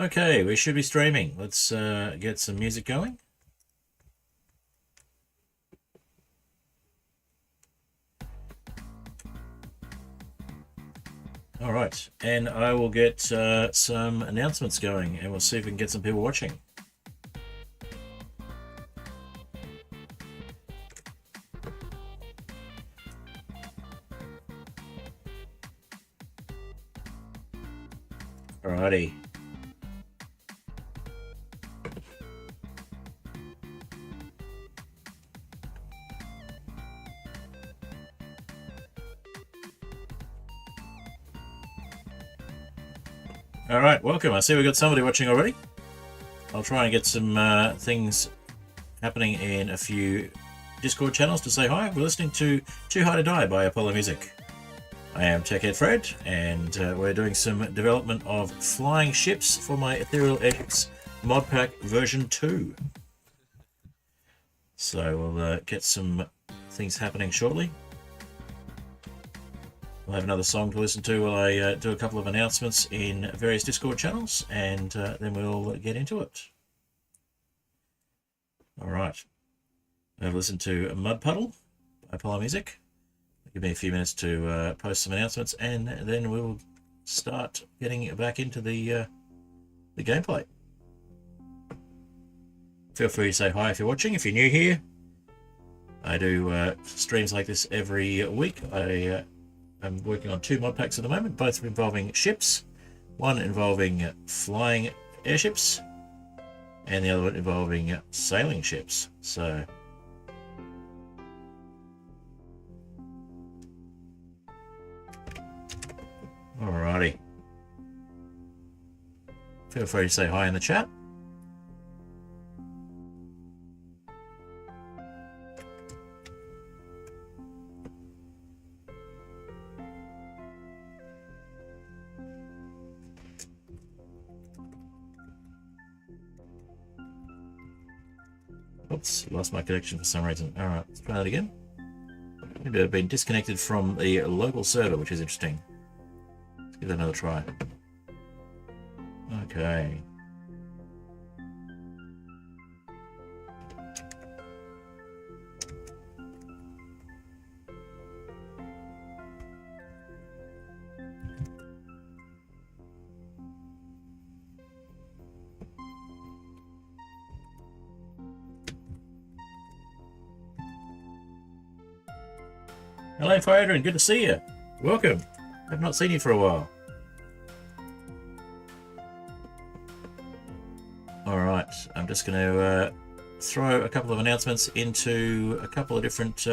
Okay, we should be streaming. Let's get some music going. All right, and I will get some announcements going, and we'll see if we can get some people watching. Alrighty. All right, welcome. I see we've got somebody watching already. I'll try and get some things happening in a few Discord channels to say hi. We're listening to Too High to Die by Apollo Music. I am TechHead Fred, and we're doing some development of flying ships for my Aetherial Airships modpack version 2. So we'll get some things happening shortly. We'll have another song to listen to while I do a couple of announcements in various Discord channels, and then we'll get into it. All right. I've listened to Mud Puddle by Apollo Music. Give me a few minutes to post some announcements, and then we'll start getting back into the gameplay. Feel free to say hi if you're watching. If you're new here, I do streams like this every week. I'm working on 2 mod packs at the moment, both involving ships. One involving flying airships, and the other one involving sailing ships. So alrighty. Feel free to say hi in the chat. Oops, lost my connection for some reason. Alright, let's try that again. Maybe I've been disconnected from the local server, which is interesting. Let's give that another try. Okay. Hello, Adrian. Good to see you. Welcome. I've not seen you for a while. Alright, I'm just going to throw a couple of announcements into a couple of different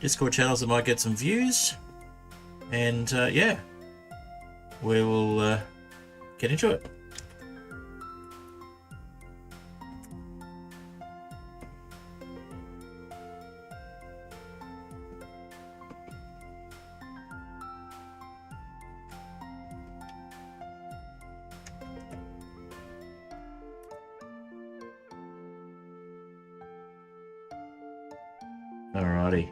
Discord channels that might get some views. And yeah, we will get into it. Alrighty.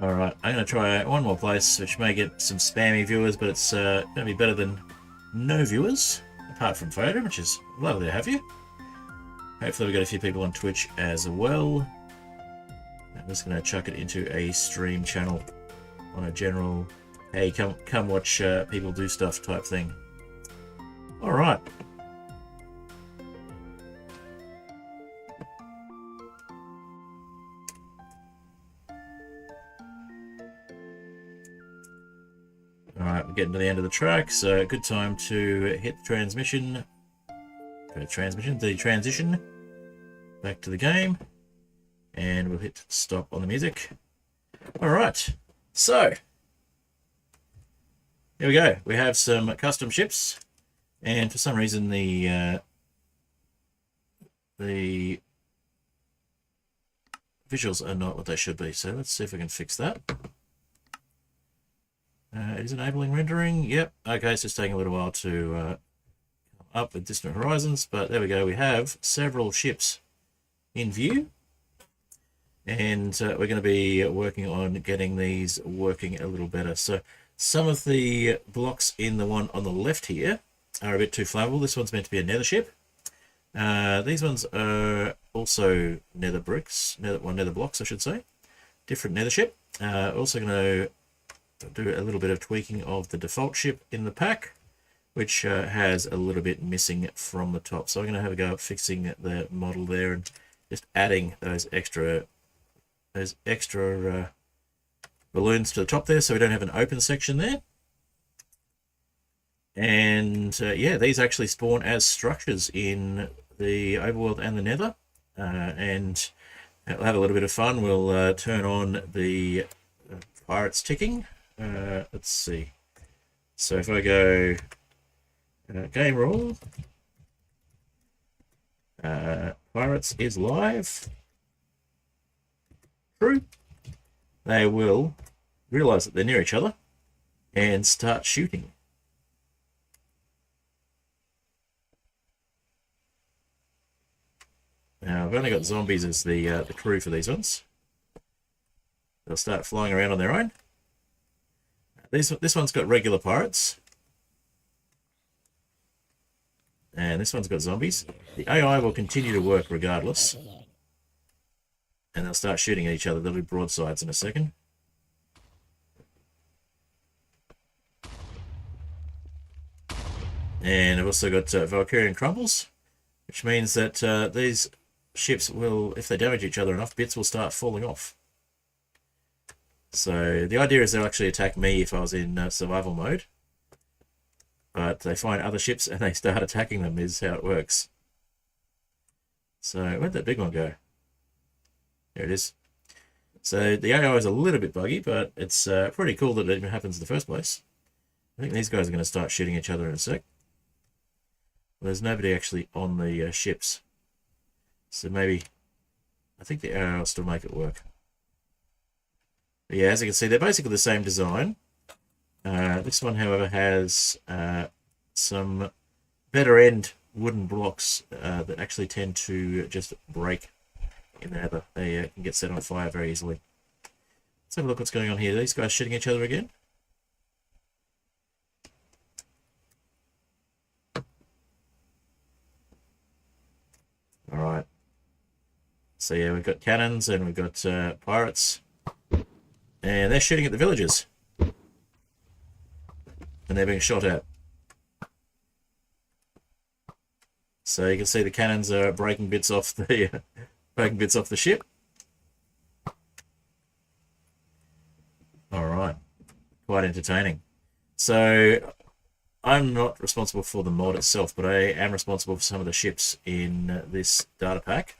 Alright, I'm going to try one more place, which may get some spammy viewers, but it's going to be better than no viewers, apart from Foden, which is lovely to have you. Hopefully we've got a few people on Twitch as well. I'm just going to chuck it into a stream channel on a general, hey, come watch people do stuff type thing. Alright. Alright, we're getting to the end of the track, so good time to hit the transmission. The transition back to the game, and we'll hit stop on the music. Alright, so here we go. We have some custom ships, and for some reason the visuals are not what they should be, so let's see if we can fix that. It is enabling rendering. Yep. Okay, so it's taking a little while to come up with distant horizons, but there we go. We have several ships in view, and we're going to be working on getting these working a little better. So some of the blocks in the one on the left here are a bit too flammable. This one's meant to be a nether ship. These ones are also nether bricks, nether blocks, I should say. Different nether ship. Also going to do a little bit of tweaking of the default ship in the pack, which has a little bit missing from the top. So I'm going to have a go at fixing the model there and just adding those extra balloons to the top there, so we don't have an open section there. And yeah, these actually spawn as structures in the overworld and the nether, and we'll have a little bit of fun. We'll turn on the pirates ticking. Let's see. So if I go game rule, pirates is live, true, they will realize that they're near each other and start shooting. Now I've only got zombies as the crew for these ones. They'll start flying around on their own. This one's got regular pirates, and this one's got zombies. The AI will continue to work regardless, and they'll start shooting at each other. There'll be broadsides in a second. And I've also got Valkyrien crumbles, which means that these ships will, if they damage each other enough, bits will start falling off. So the idea is they'll actually attack me if I was in survival mode, but they find other ships and they start attacking them, is how it works. So where'd that big one go? There it is. So the AI is a little bit buggy, but it's pretty cool that it even happens in the first place. I think these guys are going to start shooting each other in a sec. Well, there's nobody actually on the ships, so maybe I think the AI will still make it work. But yeah, as you can see, they're basically the same design. This one, however, has some better end wooden blocks that actually tend to just break in the nether. They can get set on fire very easily. Let's have a look what's going on here. These guys shooting each other again. Alright. So yeah, we've got cannons and we've got pirates. And they're shooting at the villagers. And they're being shot at. So you can see the cannons are breaking bits off the ship. Alright. Quite entertaining. So I'm not responsible for the mod itself, but I am responsible for some of the ships in this data pack.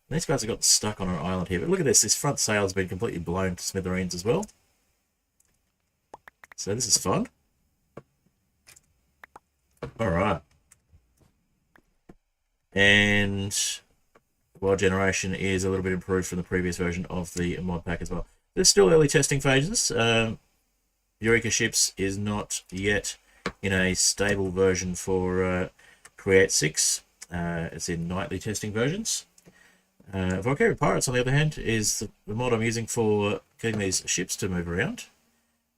These guys have got stuck on an island here, but look at this. This front sail has been completely blown to smithereens as well. So this is fun. Alright. And world generation is a little bit improved from the previous version of the mod pack as well. There's still early testing phases. Eureka Ships is not yet in a stable version for Create 6. It's in nightly testing versions. Valkyrien Pirates, on the other hand, is the mod I'm using for getting these ships to move around,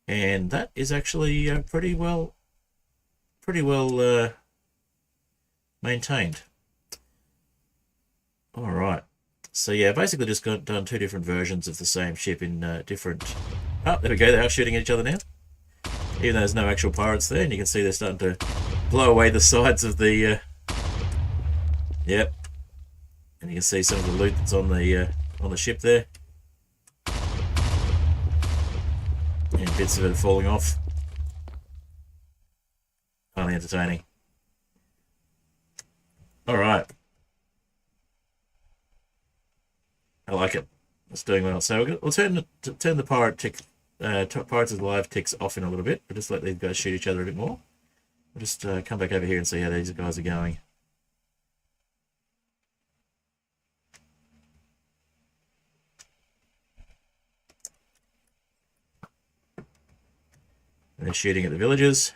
and that is actually pretty well maintained. All right, so yeah, basically just done two different versions of the same ship in different. Oh, there we go. They are shooting at each other now, even though there's no actual pirates there, and you can see they're starting to blow away the sides of the. Yep. And you can see some of the loot that's on the ship there. And bits of it falling off. Highly entertaining. Alright. I like it. It's doing well. So we'll turn the pirate tick, Pirates is Live ticks off in a little bit. We'll just let these guys shoot each other a bit more. We'll just come back over here and see how these guys are going. And they're shooting at the villagers.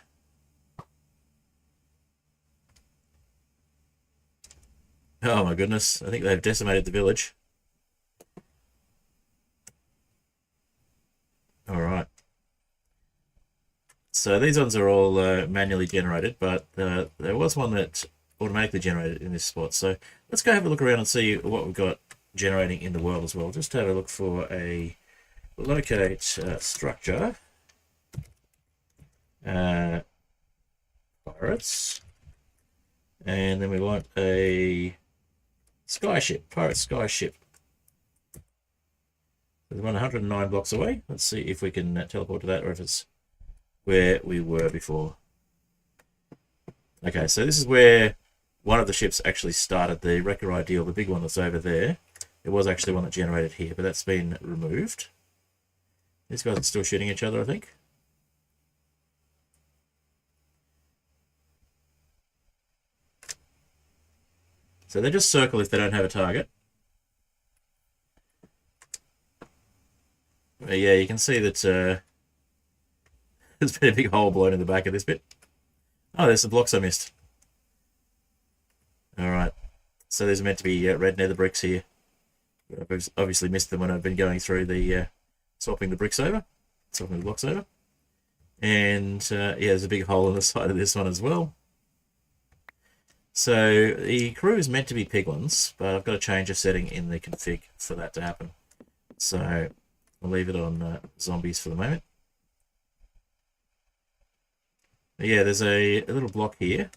Oh my goodness, I think they've decimated the village. Alright. So these ones are all manually generated, but there was one that automatically generated in this spot. So let's go have a look around and see what we've got generating in the world as well. Just have a look for a locate structure. Pirates. And then we want a sky ship, pirate sky ship. There's one 109 blocks away. Let's see if we can teleport to that or if it's where we were before. Okay, so this is where one of the ships actually started, the Wrecker Ideal, the big one that's over there. It was actually one that generated here, but that's been removed. These guys are still shooting each other, I think. So they just circle if they don't have a target. But yeah, you can see that there's been a big hole blown in the back of this bit. Oh, there's the blocks I missed. Alright, so there's meant to be red nether bricks here. I've obviously missed them when I've been going through the swapping the bricks over, swapping the blocks over. And yeah, there's a big hole in the side of this one as well. So the crew is meant to be piglins, but I've got to change a setting in the config for that to happen. So I'll leave it on zombies for the moment. But yeah, there's a little block here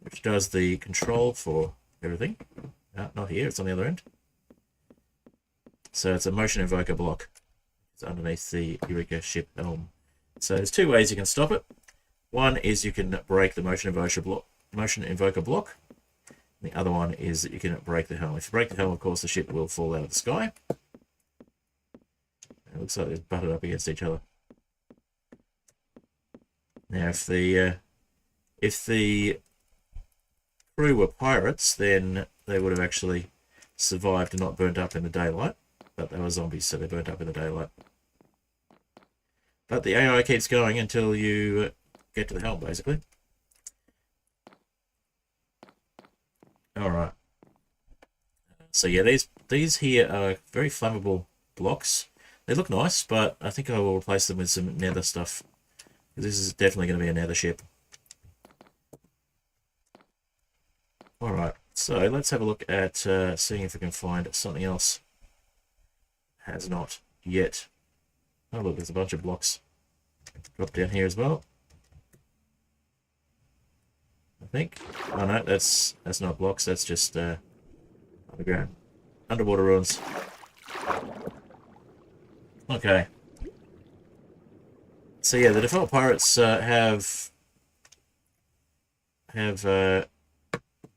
which does the control for everything. No, not here, it's on the other end. So it's a motion invoker block. It's underneath the Eureka ship helm. So there's two ways you can stop it. One is you can break the motion invoker block. The other one is that you can break the helm. If you break the helm, of course, the ship will fall out of the sky. It looks like they're butted up against each other. Now, if the crew were pirates, then they would have actually survived and not burnt up in the daylight. But they were zombies, so they burnt up in the daylight. But the AI keeps going until you get to the helm, basically. Alright. So yeah, these here are very flammable blocks. They look nice, but I think I will replace them with some nether stuff. This is definitely going to be a nether ship. Alright, so let's have a look at seeing if we can find something else. Has not yet. Oh look, there's a bunch of blocks dropped down here as well. I think. Oh no, that's not blocks, that's just underground. Underwater ruins. Okay. So yeah, the default pirates have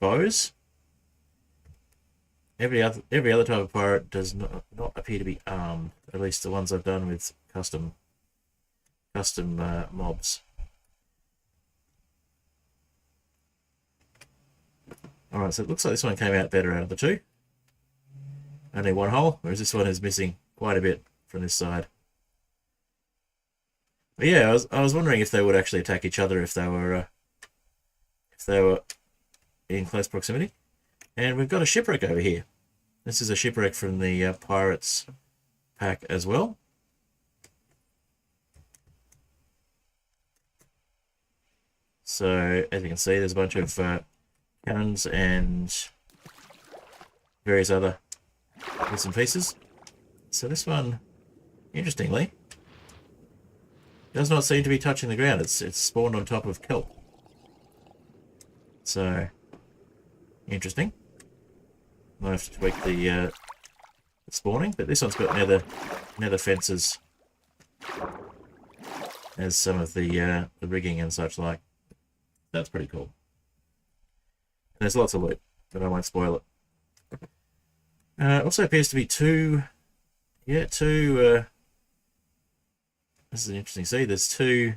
bows. Every other type of pirate does not appear to be armed. At least the ones I've done with custom mobs. Alright, so it looks like this one came out better out of the two. Only one hole, whereas this one is missing quite a bit from this side. But yeah, I was wondering if they would actually attack each other if they were in close proximity. And we've got a shipwreck over here. This is a shipwreck from the Pirates pack as well. So, as you can see, there's a bunch of cannons and various other bits and pieces. So this one, interestingly, does not seem to be touching the ground. It's spawned on top of kelp. So, interesting. Might have to tweak the spawning, but this one's got nether fences as some of the rigging and such like. That's pretty cool. And there's lots of loot, but I won't spoil it. Also appears to be two. This is an interesting see. There's two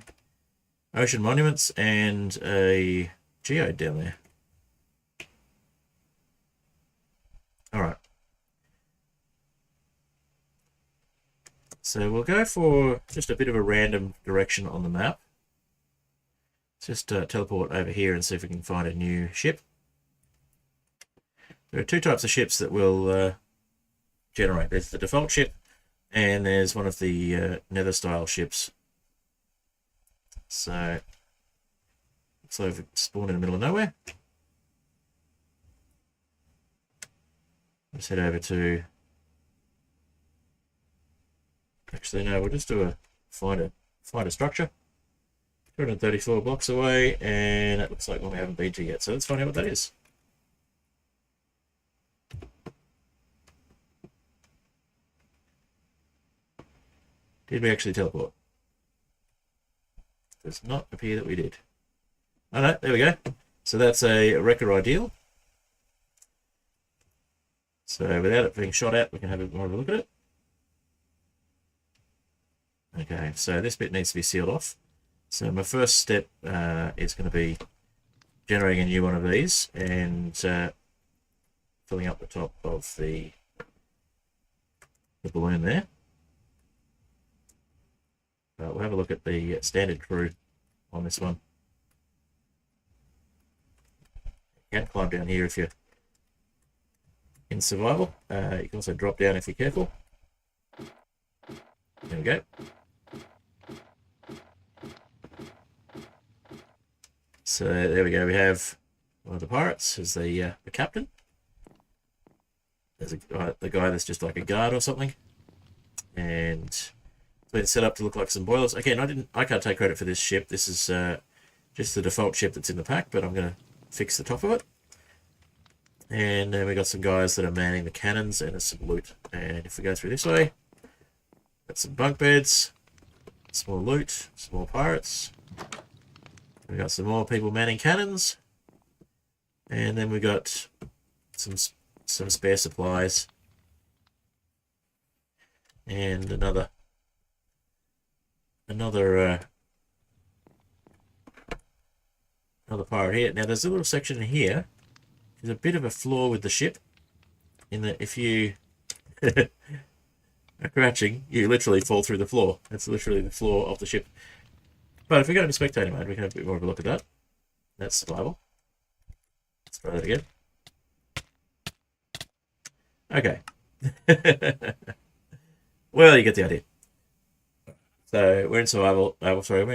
ocean monuments and a geode down there. Alright. So we'll go for just a bit of a random direction on the map. Let's just teleport over here and see if we can find a new ship. There are two types of ships that will generate. There's the default ship, and there's one of the Nether style ships. So looks like we've spawned in the middle of nowhere. Let's head over to. Actually, no, we'll just do a find a structure. 234 blocks away, and it looks like one we haven't been to yet. So let's find out what that is. Did we actually teleport? Does not appear that we did. Oh no, there we go. So that's a Wrecker Ideal. So without it being shot at, we can have a more of a look at it. Okay, so this bit needs to be sealed off. So my first step is going to be generating a new one of these and filling up the top of the balloon there. We'll have a look at the standard crew on this one. You can climb down here if you're in survival. You can also drop down if you're careful. There we go. So there we go. We have one of the pirates as the captain. There's the guy that's just like a guard or something, and it's been set up to look like some boilers. Again, I can't take credit for this ship. This is just the default ship that's in the pack, but I'm going to fix the top of it. And then we got some guys that are manning the cannons, and there's some loot. And if we go through this way, got some bunk beds, some more loot, some more pirates. We got some more people manning cannons, and then we got some spare supplies, and another pirate here. Now there's a little section in here. There's a bit of a flaw with the ship, in that if you are crouching, you literally fall through the floor. That's literally the floor of the ship. But if we go into spectator mode, we can have a bit more of a look at that. That's survival. Let's try that again. Okay. Well, you get the idea. So we're in survival. Sorry, we're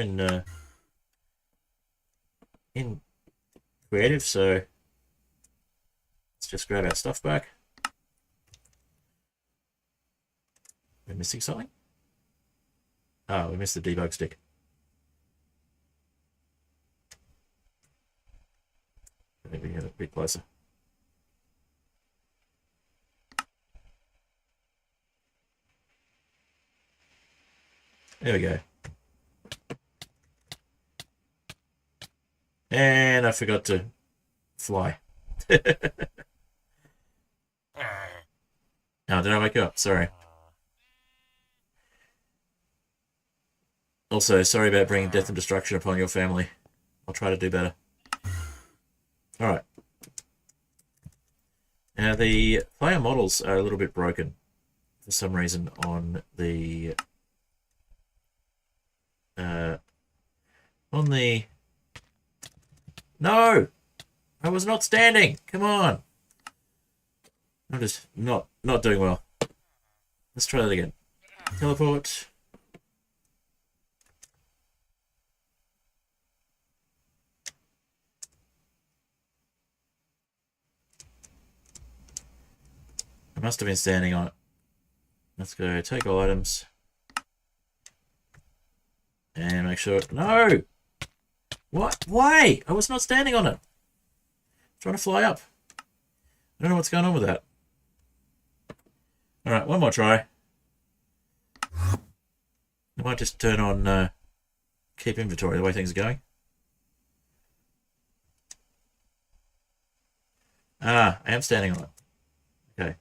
in creative. So let's just grab our stuff back. We're missing something. Oh, we missed the debug stick. I think we get a bit closer. There we go. And I forgot to fly. Oh, did I wake you up? Sorry. Also, sorry about bringing death and destruction upon your family. I'll try to do better. Alright. Now, the player models are a little bit broken for some reason on the... No! I was not standing! Come on! I'm just not doing well. Let's try that again. Teleport. I must have been standing on it. Let's go take all items. And make sure... No! What? Why? I was not standing on it. I'm trying to fly up. I don't know what's going on with that. Alright, one more try. I might just turn on keep inventory the way things are going. Ah, I am standing on it. Okay.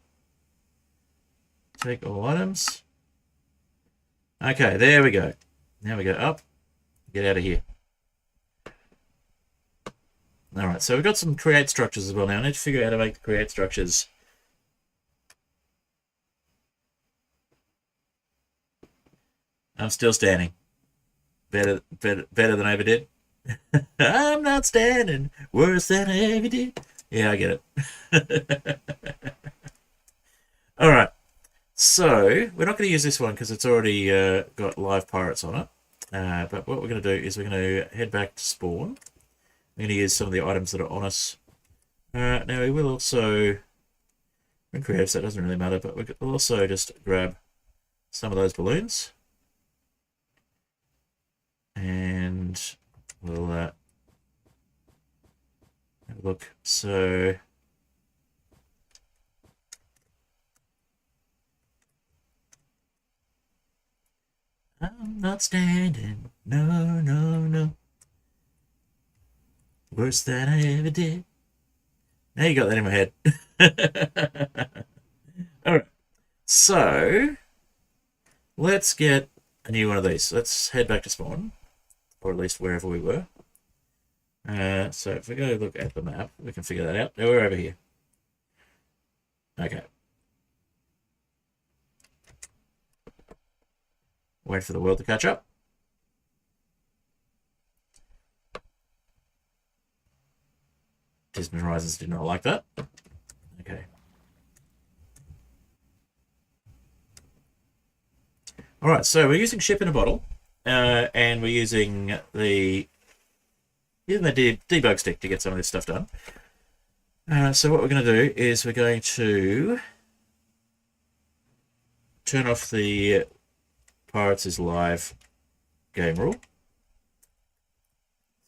Take all items. Okay, there we go. Now we go up. Get out of here. Alright, so we've got some create structures as well now. I need to figure out how to make the create structures I'm still standing. Better than I ever did. I'm not standing. Worse than I ever did. Yeah, I get it. All right. So we're not going to use this one because it's already got live pirates on it. But what we're going to do is we're going to head back to spawn. We're going to use some of the items that are on us. Now we will also, in creative, so that doesn't really matter, but we'll also just grab some of those balloons. And we'll have a look. So I'm not standing. No, no, no. Worse than I ever did. Now you got that in my head. Alright. So let's get a new one of these. Let's head back to spawn. Or at least wherever we were. So if we go look at the map, we can figure that out. No, we're over here. Okay. Wait for the world to catch up. Distant Horizons did not like that. Okay. Alright, so we're using ship in a bottle. And we're using the debug stick to get some of this stuff done. So what we're going to do is we're going to turn off the Pirates is live game rule.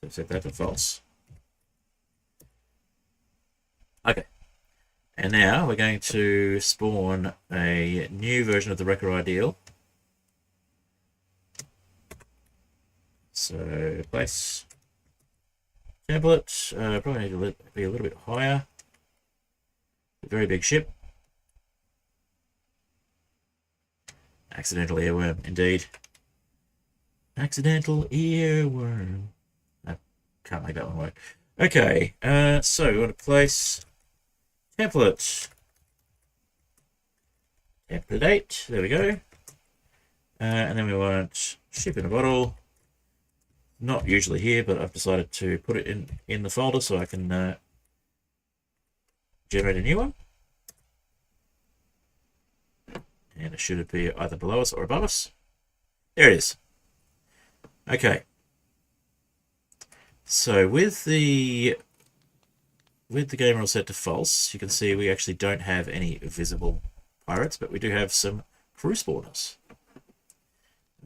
So set that to false. Okay. And now we're going to spawn a new version of the Wrecker Ideal. So place template, probably need to be a little bit higher. A very big ship. Accidental earworm, indeed. Accidental earworm. I can't make that one work. Okay, so we want to place template. Template, there we go. And then we want ship in a bottle. Not usually here, but I've decided to put it in the folder so I can generate a new one. And it should be either below us or above us. There it is. Okay. So with the game rule set to false, you can see we actually don't have any visible pirates, but we do have some crew spawners.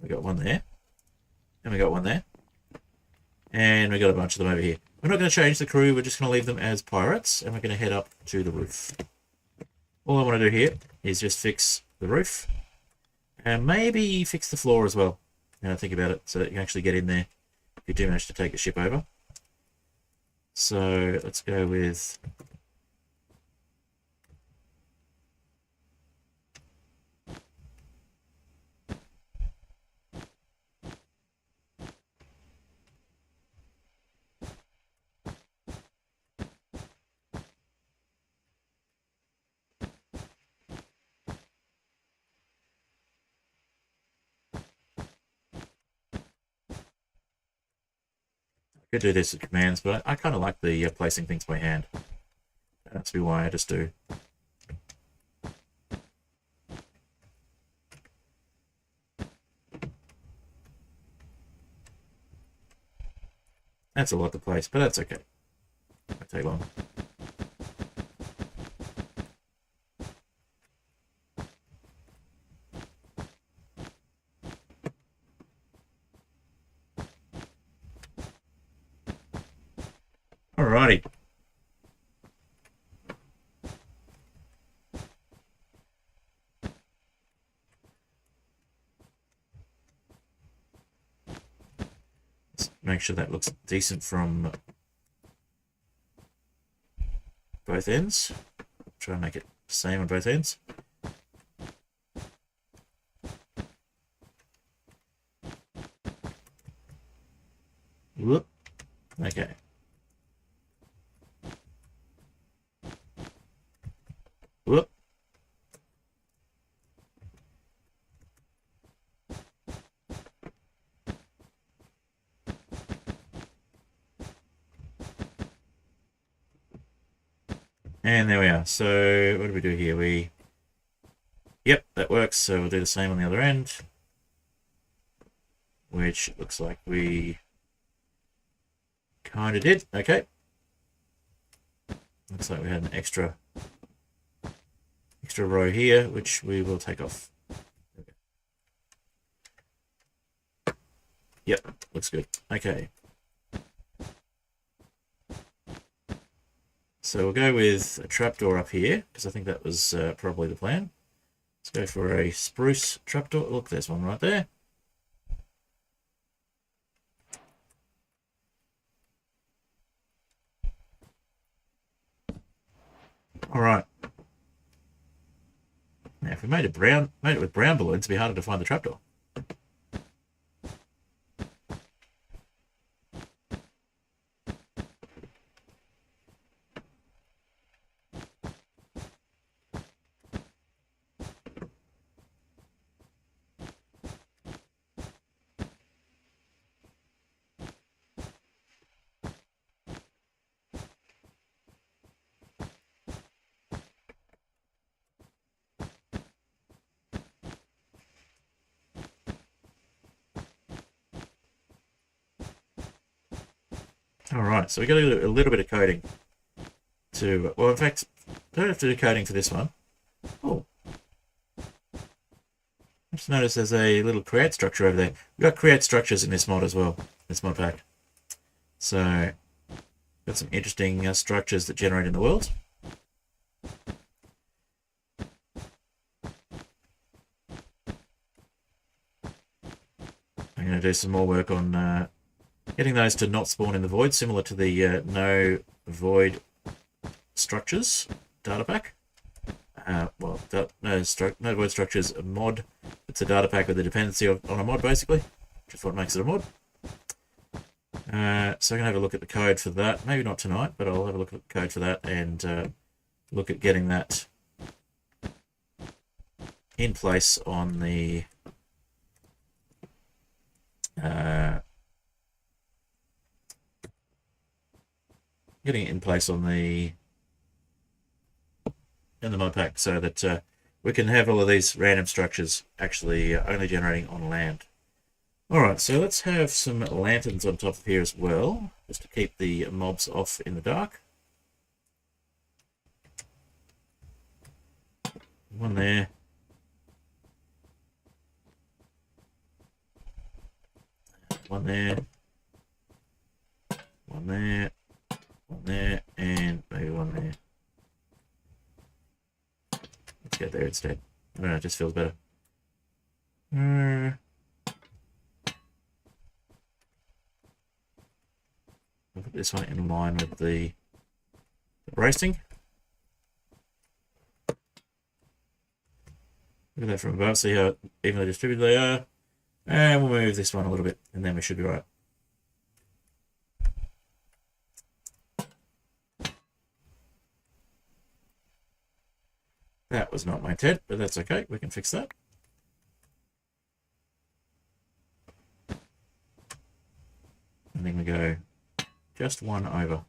We got one there, and we got one there. And we got a bunch of them over here. We're not going to change the crew. We're just going to leave them as pirates. And we're going to head up to the roof. All I want to do here is just fix the roof. And maybe fix the floor as well. Now think about it. So that you can actually get in there if you do manage to take the ship over. So let's go with... could do this with commands, but I kind of like the placing things by hand. That's why I just do. That's a lot to place, but that's okay. Won't take long. Alrighty. Let's make sure that looks decent from both ends. Try and make it the same on both ends. Whoop. Okay. Whoop. And there we are. So what do we do here? Yep, that works. So we'll do the same on the other end, which looks like we kind of did. Okay. Looks like we had an extra row here, which we will take off. Yep, looks good. Okay. So we'll go with a trapdoor up here, because I think that was probably the plan. Let's go for a spruce trapdoor. Look, there's one right there. All right. Now, if we made it with brown balloons, it'd be harder to find the trapdoor. All right, so we got to do a little bit of coding to, well, in fact, don't have to do coding for this one. Oh, I just noticed there's a little create structure over there. We've got create structures in this mod as well, this mod pack. So, got some interesting structures that generate in the world. I'm going to do some more work on getting those to not spawn in the void, similar to the no void structures data pack. Well, no void structures mod. It's a data pack with a dependency on a mod, basically, which is what makes it a mod. So I'm going to have a look at the code for that. Maybe not tonight, but I'll have a look at the code for that and look at getting that in place on the in the mod pack so that we can have all of these random structures actually only generating on land. Alright, so let's have some lanterns on top of here as well, just to keep the mobs off in the dark. One there. One there. One there. One there. And maybe one there. Let's go there instead. I don't know, it just feels better. I'll put this one in line with the bracing. Look at that from above, see how evenly distributed they are. And we'll move this one a little bit, and then we should be right. That was not my intent, but that's okay. We can fix that. And then we go just one over.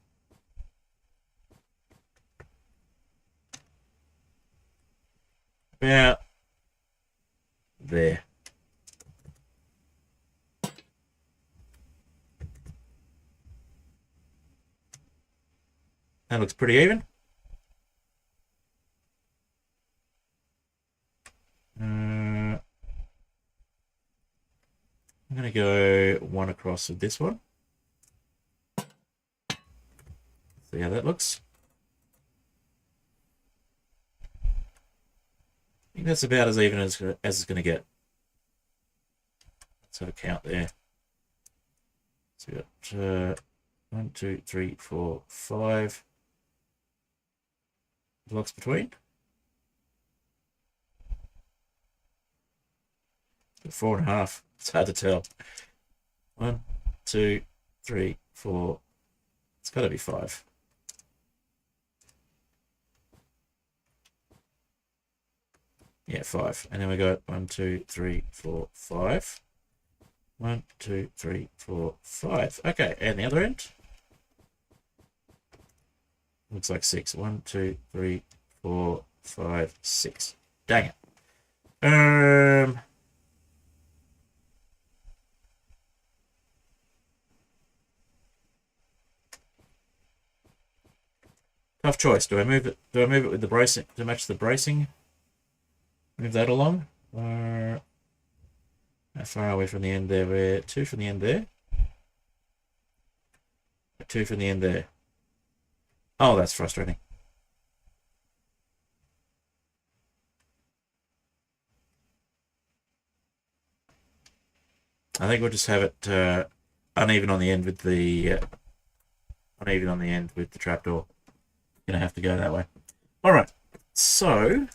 About there. That looks pretty even. I'm going to go one across with this one. See how that looks. I think that's about as even as it's going to get. Let's have a count there. So we got 1, 2, 3, 4, 5 blocks between. 4.5. It's hard to tell. 1, 2, 3, 4. It's got to be 5. Yeah, 5. And then we got 1, 2, 3, 4, 5. 1, 2, 3, 4, 5. Okay, and the other end. Looks like 6. 1, 2, 3, 4, 5, 6. Dang it. Tough choice. Do I move it? Do I move it with the bracing to match the bracing? Move that along. How far are we from the end there? We're 2 from the end there. 2 from the end there. Oh, that's frustrating. I think we'll just have it uneven on the end with the trapdoor. Gonna have to go that way. All right. So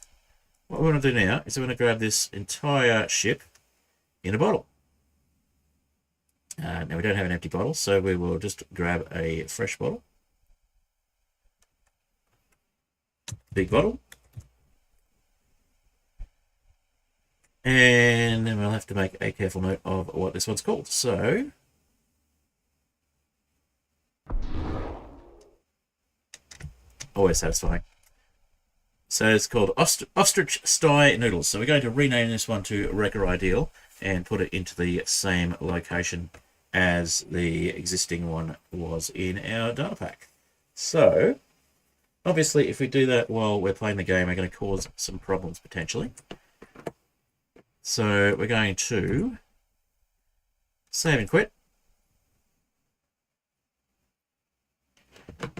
what we're going to do now is we're going to grab this entire ship in a bottle. Now we don't have an empty bottle, so we will just grab a fresh bottle. Big bottle. And then we'll have to make a careful note of what this one's called. So always satisfying. So it's called Ostrich Sty Noodles. So we're going to rename this one to Wrecker Ideal and put it into the same location as the existing one was in our data pack. So obviously if we do that while we're playing the game, we're going to cause some problems potentially. So we're going to save and quit.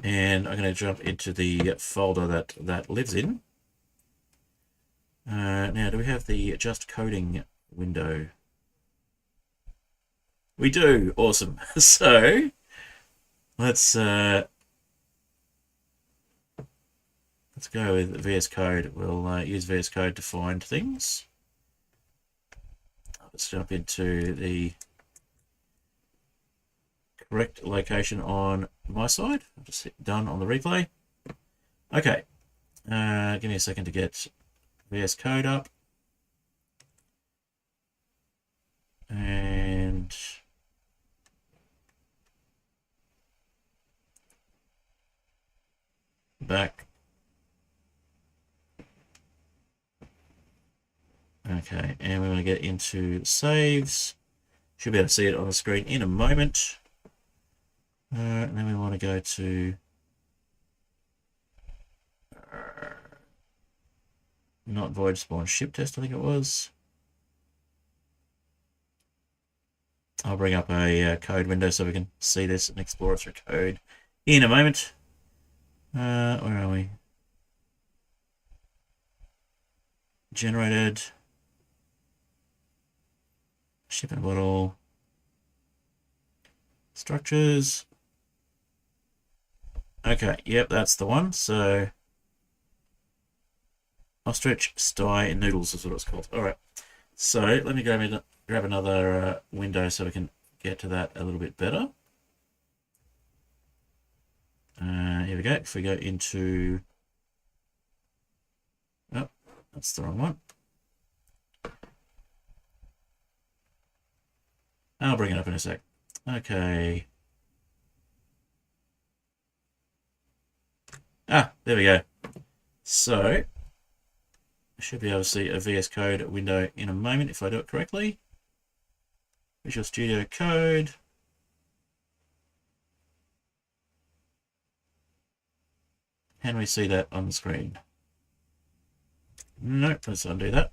And I'm going to jump into the folder that lives in. Now, do we have the just coding window? We do. Awesome. So let's go with VS Code. We'll use VS Code to find things. Let's jump into the correct location on my side. I'll just hit done on the replay. Okay, give me a second to get VS Code up. And back. Okay, and we want to get into saves. Should be able to see it on the screen in a moment. And then we want to go to not void spawn ship test, I think it was. I'll bring up a code window so we can see this and explore it through code in a moment. Where are we? Generated. Ship and bottle. Structures. Okay, yep, that's the one. So Ostrich Sty Noodles is what it's called. All right. So let me grab another window so we can get to that a little bit better. Here we go. If we go into... Oh, that's the wrong one. I'll bring it up in a sec. Okay. Ah, there we go. So, I should be able to see a VS Code window in a moment if I do it correctly. Visual Studio Code. Can we see that on the screen? Nope, let's undo that.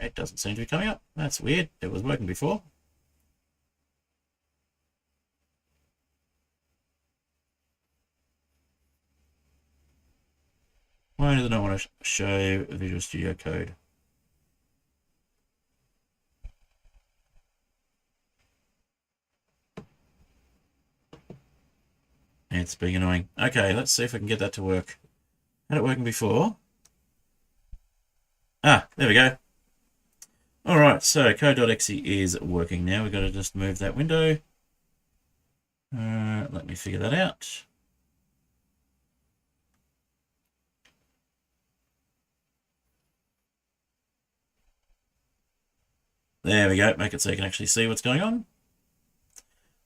It doesn't seem to be coming up. That's weird. It was working before. Why does it not want to show Visual Studio Code? It's being annoying. Okay, let's see if I can get that to work. Had it working before? Ah, there we go. All right, so code.exe is working now. We've got to just move that window. Let me figure that out. There we go. Make it so you can actually see what's going on.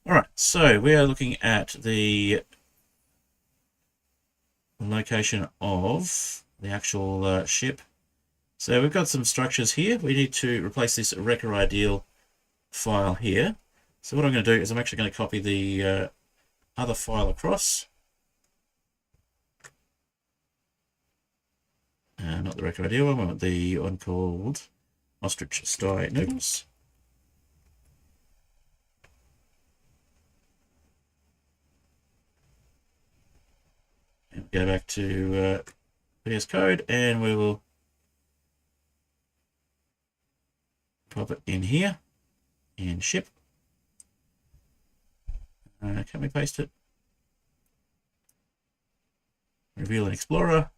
Alright, so we are looking at the location of the actual ship. So we've got some structures here. We need to replace this Wrecker Ideal file here. So what I'm going to do is I'm actually going to copy the other file across. Not the Wrecker Ideal one, but the one called Ostrich Sty Noodles. And go back to VS Code and we will pop it in here in ship. Can we paste it? Reveal an Explorer.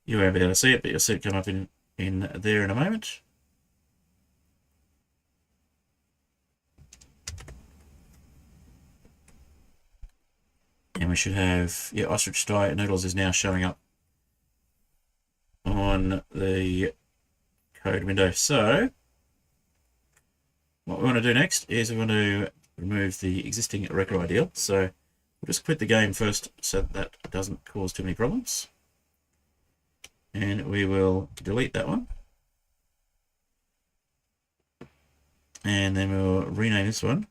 You won't be able to see it, but you'll see it come up in there in a moment. And we should have, yeah, Ostrich Sty Noodles is now showing up on the code window. So what we want to do next is we want to remove the existing Wrecker Ideal. So we'll just quit the game first so that doesn't cause too many problems. And we will delete that one. And then we'll rename this one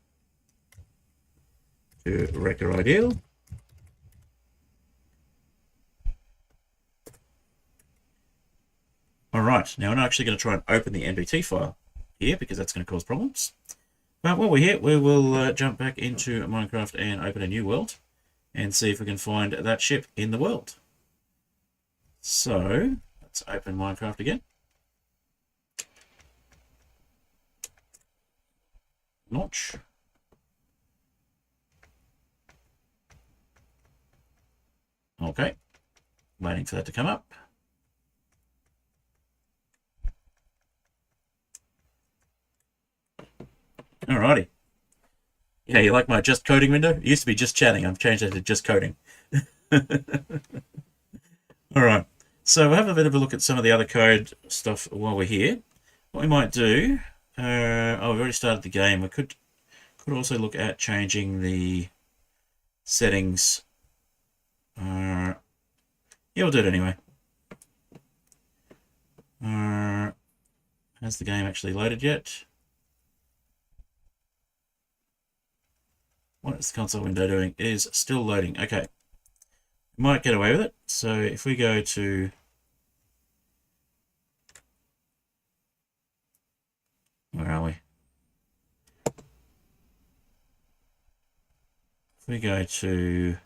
to Wrecker Ideal. Alright, now I'm not actually going to try and open the NBT file here because that's going to cause problems. But while we're here, we will jump back into Minecraft and open a new world and see if we can find that ship in the world. So, let's open Minecraft again. Launch. Okay, waiting for that to come up. Alrighty. Yeah, you like my just coding window? It used to be just chatting. I've changed that to just coding. Alright, so we'll have a bit of a look at some of the other code stuff while we're here. What we might do, we've already started the game. We could also look at changing the settings. Yeah, we'll do it anyway. Has the game actually loaded yet? What is the console window doing? It is still loading. Okay. We might get away with it. So if we go to... Where are we? If we go to...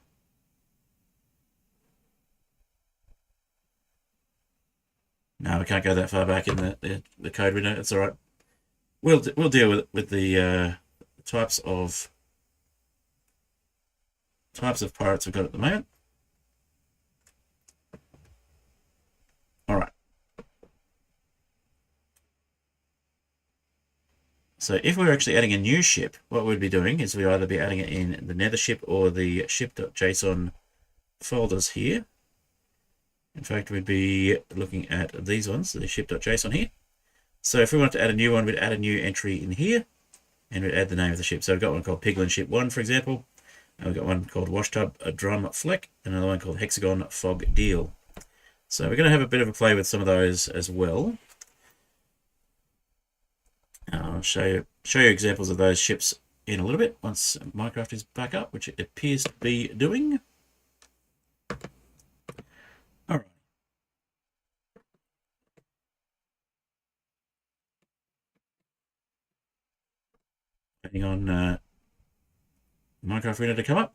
No, we can't go that far back in the code window. It's all right. We'll deal with the types of pirates we've got at the moment. All right. So if we're actually adding a new ship, what we'd be doing is we'd either be adding it in the Nether ship or the ship.json folders here. In fact, we'd be looking at these ones, the ship.json here. So if we want to add a new one, we'd add a new entry in here and we'd add the name of the ship. So we've got one called Piglin Ship 1, for example. And we've got one called Washtub, a Drum Fleck, and another one called Hexagon Fog Deal. So we're going to have a bit of a play with some of those as well. I'll show you examples of those ships in a little bit once Minecraft is back up, which it appears to be doing. All right. Waiting on Minecraft window to come up.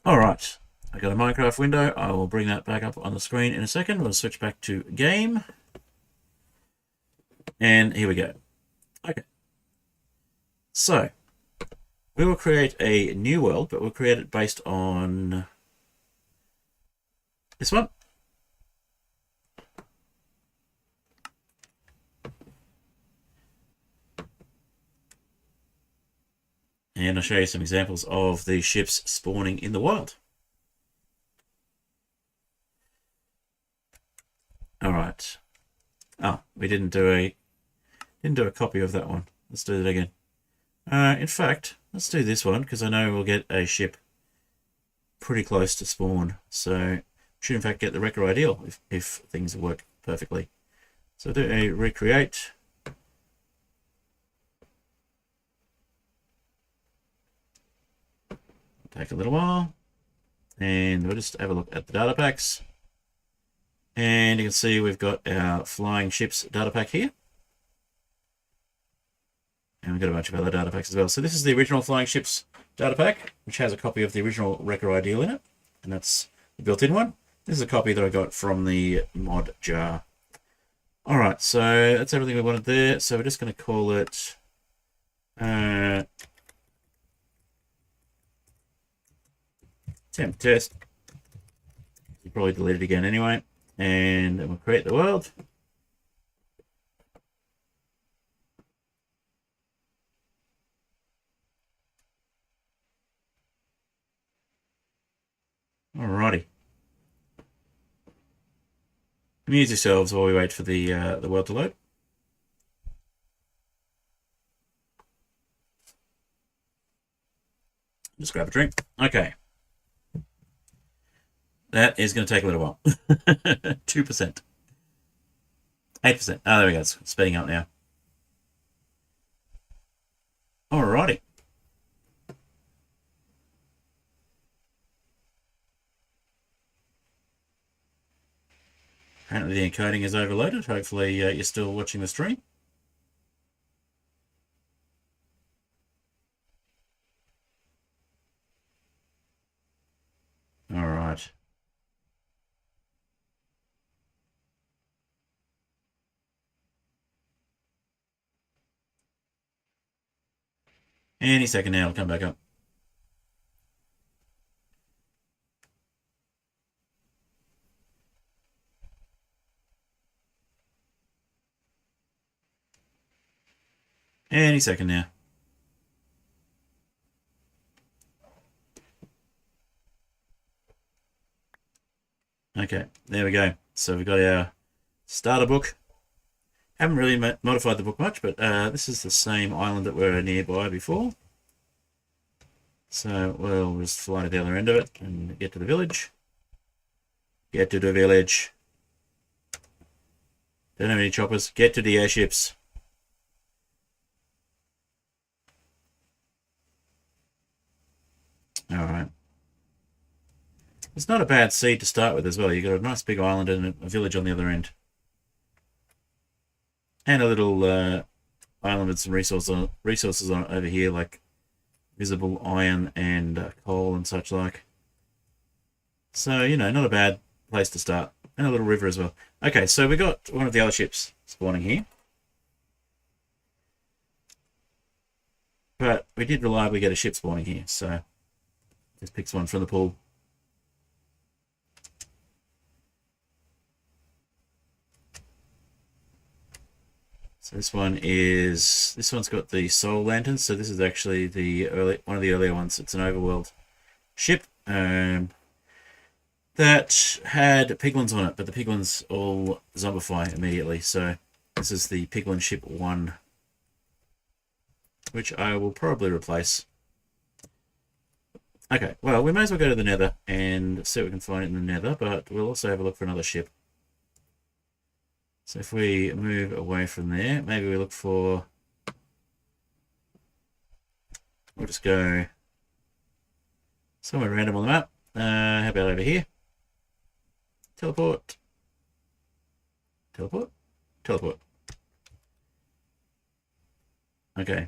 All right, I got a Minecraft window. I will bring that back up on the screen in a second. We'll switch back to game. And here we go. Okay. So, we will create a new world, but we'll create it based on this one. And I'll show you some examples of the ships spawning in the wild. All right. Oh, we didn't do a copy of that one. Let's do that again. In fact, let's do this one because I know we'll get a ship pretty close to spawn. So should in fact get the record ideal if things work perfectly. So do a recreate. Take a little while. And we'll just have a look at the data packs. And you can see we've got our flying ships data pack here. And we've got a bunch of other data packs as well. So this is the original flying ships data pack, which has a copy of the original record ideal in it. And that's the built-in one. This is a copy that I got from the mod jar. Alright, so that's everything we wanted there. So we're just going to call it temp test. You probably delete it again anyway. And then we'll create the world. Alrighty. Amuse yourselves while we wait for the world to load. Just grab a drink. Okay. That is going to take a little while. 2%. 8%. Oh, there we go. It's speeding up now. Alrighty. Apparently the encoding is overloaded. Hopefully you're still watching the stream. Alright. Any second now, it'll come back up. Any second now. Okay, there we go. So we've got our starter book. Haven't really modified the book much, but this is the same island that we were nearby before. So we'll just fly to the other end of it and get to the village. Get to the village. Don't have any choppers. Get to the airships. Alright. It's not a bad seed to start with as well. You've got a nice big island and a village on the other end. And a little island with some resources on it over here, like visible iron and coal and such like. So, you know, not a bad place to start. And a little river as well. Okay, so we got one of the other ships spawning here. But we did reliably get a ship spawning here, so just picks one from the pool. So this one's got the soul lanterns. So this is actually one of the earlier ones. It's an overworld ship that had piglins on it, but the piglins all zombify immediately. So this is the piglin ship 1, which I will probably replace. Okay, well, we may as well go to the Nether and see what we can find in the Nether, but we'll also have a look for another ship. So if we move away from there, maybe we look for... We'll just go somewhere random on the map. How about over here? Teleport. Teleport. Teleport. Okay.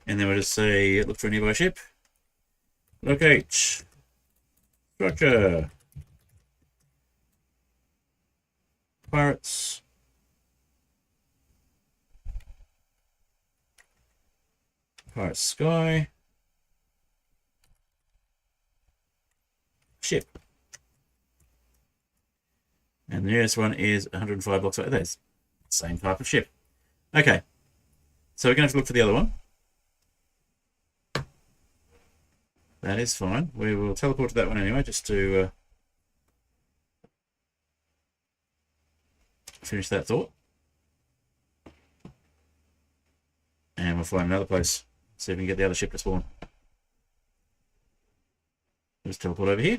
And then we'll just say, look for a nearby ship. Locate. Structure. Pirates. Pirate Sky. Ship. And the nearest one is 105 blocks away. There's the same type of ship. Okay. So we're going to have to look for the other one. That is fine. We will teleport to that one anyway, just to finish that thought. And we'll find another place. See if we can get the other ship to spawn. Just teleport over here.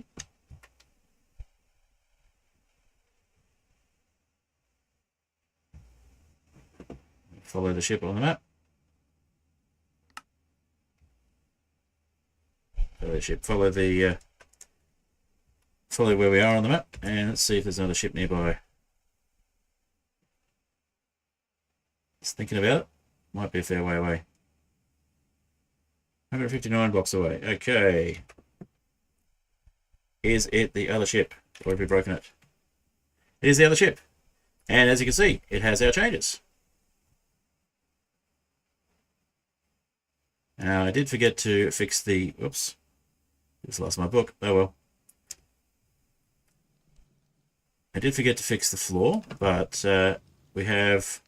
Follow the ship on the map. Follow the ship. Follow the follow where we are on the map, and let's see if there's another ship nearby. Just thinking about it. Might be a fair way away. 159 blocks away. Okay. Is it the other ship? Or have we broken it? It is the other ship. And as you can see, it has our changes. Now, I did forget to fix the... Oops. Just lost my book. Oh well. I did forget to fix the floor, but we have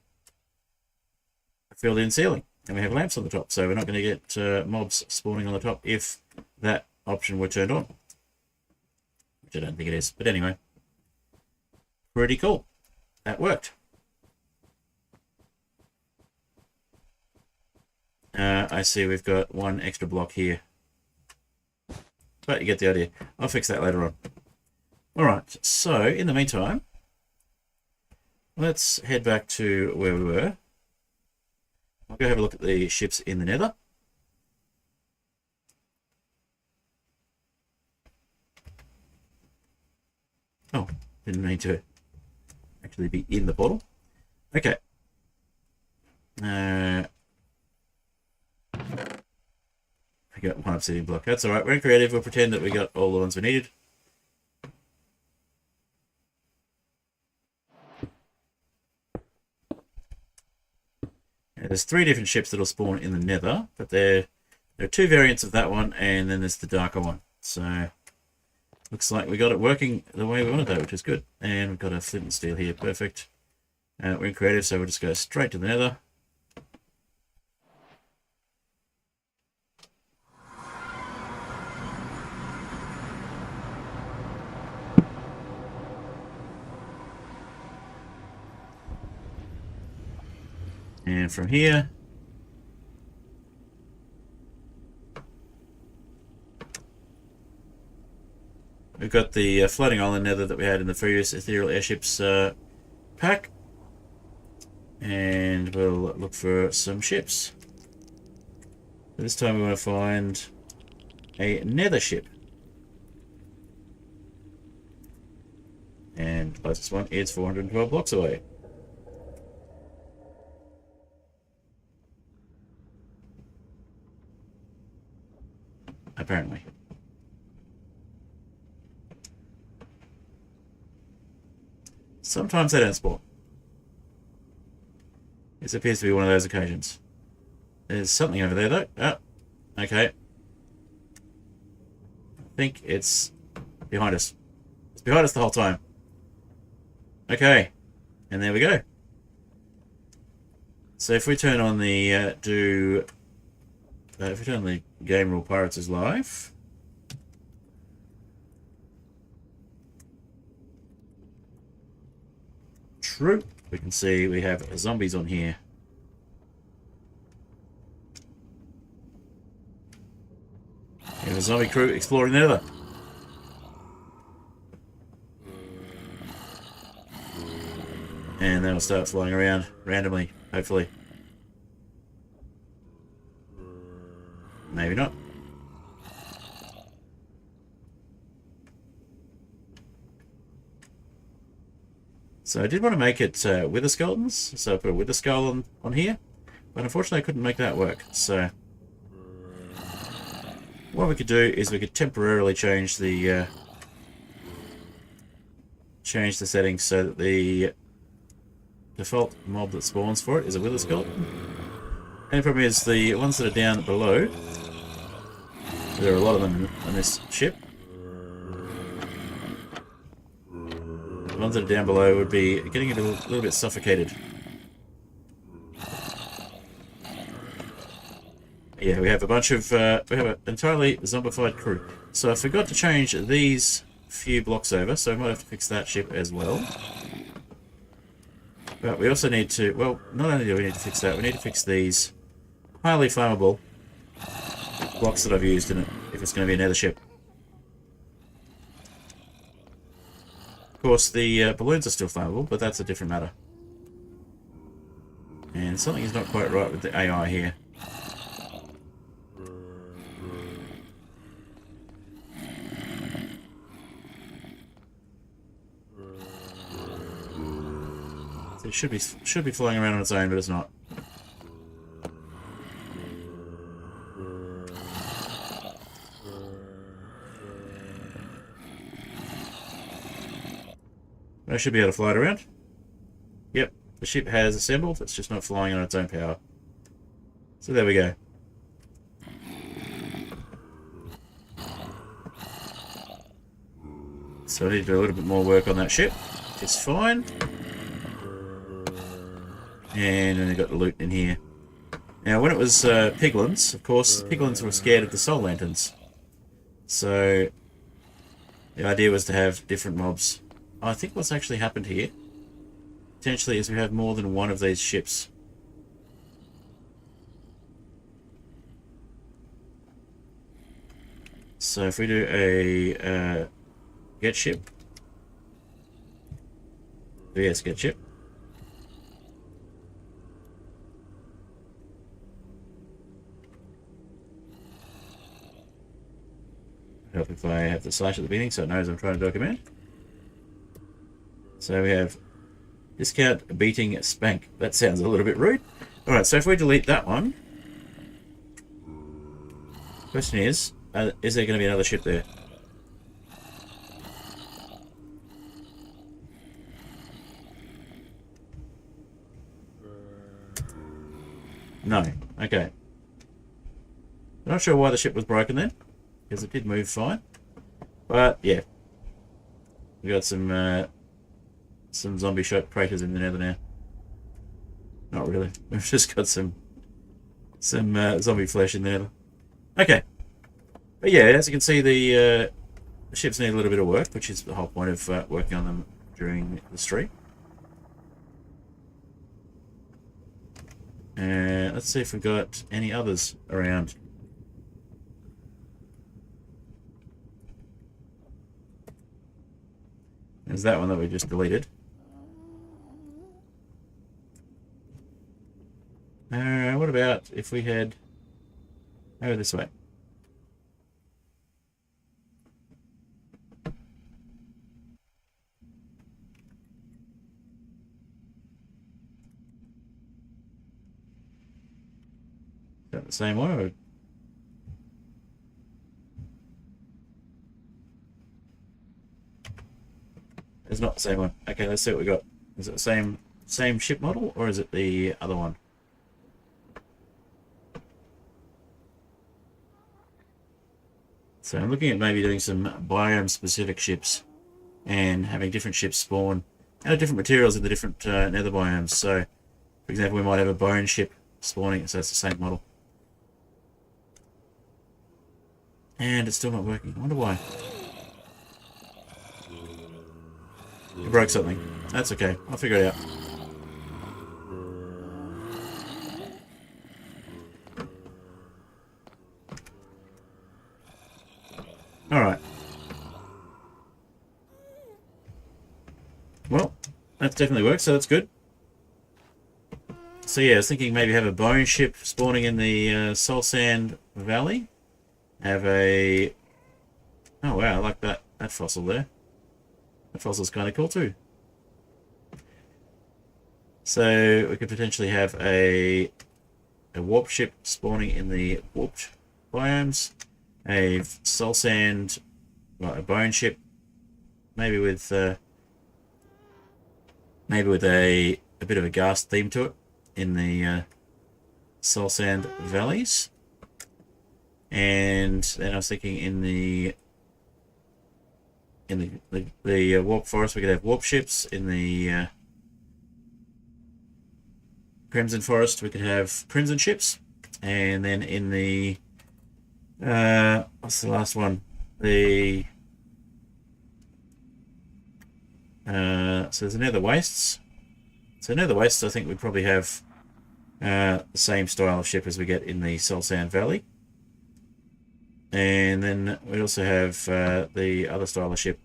a filled-in ceiling. And we have lamps on the top, so we're not going to get mobs spawning on the top if that option were turned on. Which I don't think it is. But anyway. Pretty cool. That worked. I see we've got one extra block here. But you get the idea. I'll fix that later on. Alright, so in the meantime, let's head back to where we were. I'll go have a look at the ships in the Nether. Oh, didn't mean to actually be in the portal. Okay. I got one obsidian block. That's alright. We're in creative. We'll pretend that we got all the ones we needed. There's 3 different ships that'll spawn in the Nether, but there are 2 variants of that one, and then there's the darker one. So, looks like we got it working the way we wanted to, which is good. And we've got a flint and steel here, perfect. We're in creative, so we'll just go straight to the Nether. And from here, we've got the floating island Nether that we had in the previous Aetherial Airships pack. And we'll look for some ships. This time we want to find a Nether ship. And the closest one is 412 blocks away. Apparently. Sometimes they don't spawn. This appears to be one of those occasions. There's something over there though. Oh, okay. I think it's behind us. It's behind us the whole time. Okay. And there we go. So if we turn on the if we turn on the game rule Pirates is live. True. We can see we have zombies on here. We have a zombie crew exploring the Nether. And they'll start flying around randomly, hopefully. Maybe not. So I did want to make it wither skeletons, so I put a wither skull on here, but unfortunately I couldn't make that work. So what we could do is we could temporarily change the settings so that the default mob that spawns for it is a wither skeleton. And the problem is the ones that are down below, there are a lot of them on this ship. The ones that are down below would be getting a little bit suffocated. Yeah, we have a bunch of, we have an entirely zombified crew. So I forgot to change these few blocks over, so we might have to fix that ship as well. But we also need to, well, not only do we need to fix that, we need to fix these highly flammable blocks that I've used in it, if it's going to be a nether ship. Of course, the balloons are still flammable, but that's a different matter. And something is not quite right with the AI here. So it should be flying around on its own, but it's not. I should be able to fly it around. Yep, the ship has assembled, it's just not flying on its own power. So there we go. So I need to do a little bit more work on that ship. It's fine. And then we've got the loot in here. Now when it was Piglins, of course, the Piglins were scared of the soul lanterns. So the idea was to have different mobs. I think what's actually happened here, potentially, is we have more than one of these ships. So if we do a get ship, yes, get ship. Help if I have the slash at the beginning so it knows I'm trying to document. So we have discount beating spank. That sounds a little bit rude. Alright, so if we delete that one, question is there going to be another ship there? No. Okay. I'm not sure why the ship was broken then, because it did move fine. But yeah, we got some zombie shot craters in the nether now. Not really. We've just got some zombie flesh in there. Okay. But yeah, as you can see, the ships need a little bit of work, which is the whole point of working on them during the stream. Let's see if we've got any others around. There's that one that we just deleted. What about if we head over this way? Is that the same one? Or... It's not the same one. Okay, let's see what we got. Is it the same ship model, or is it the other one? So I'm looking at maybe doing some biome-specific ships and having different ships spawn out of different materials in the different nether biomes. So, for example, we might have a bone ship spawning, so it's the same model. And it's still not working. I wonder why. It broke something. That's okay. I'll figure it out. Alright. Well, that definitely works, so that's good. So yeah, I was thinking maybe have a bone ship spawning in the Soul Sand Valley. Have a... Oh wow, I like that fossil there. That fossil's kind of cool too. So we could potentially have a warp ship spawning in the warped biomes. A soul sand, well, a bone ship, maybe with a bit of a ghast theme to it in the soul sand valleys. And then I was thinking in the warp forest we could have warp ships. In the crimson forest we could have crimson ships. And then in the what's the last one? So there's Nether Wastes. So Nether Wastes, I think we probably have the same style of ship as we get in the Soul Sand Valley. And then we also have the other style of ship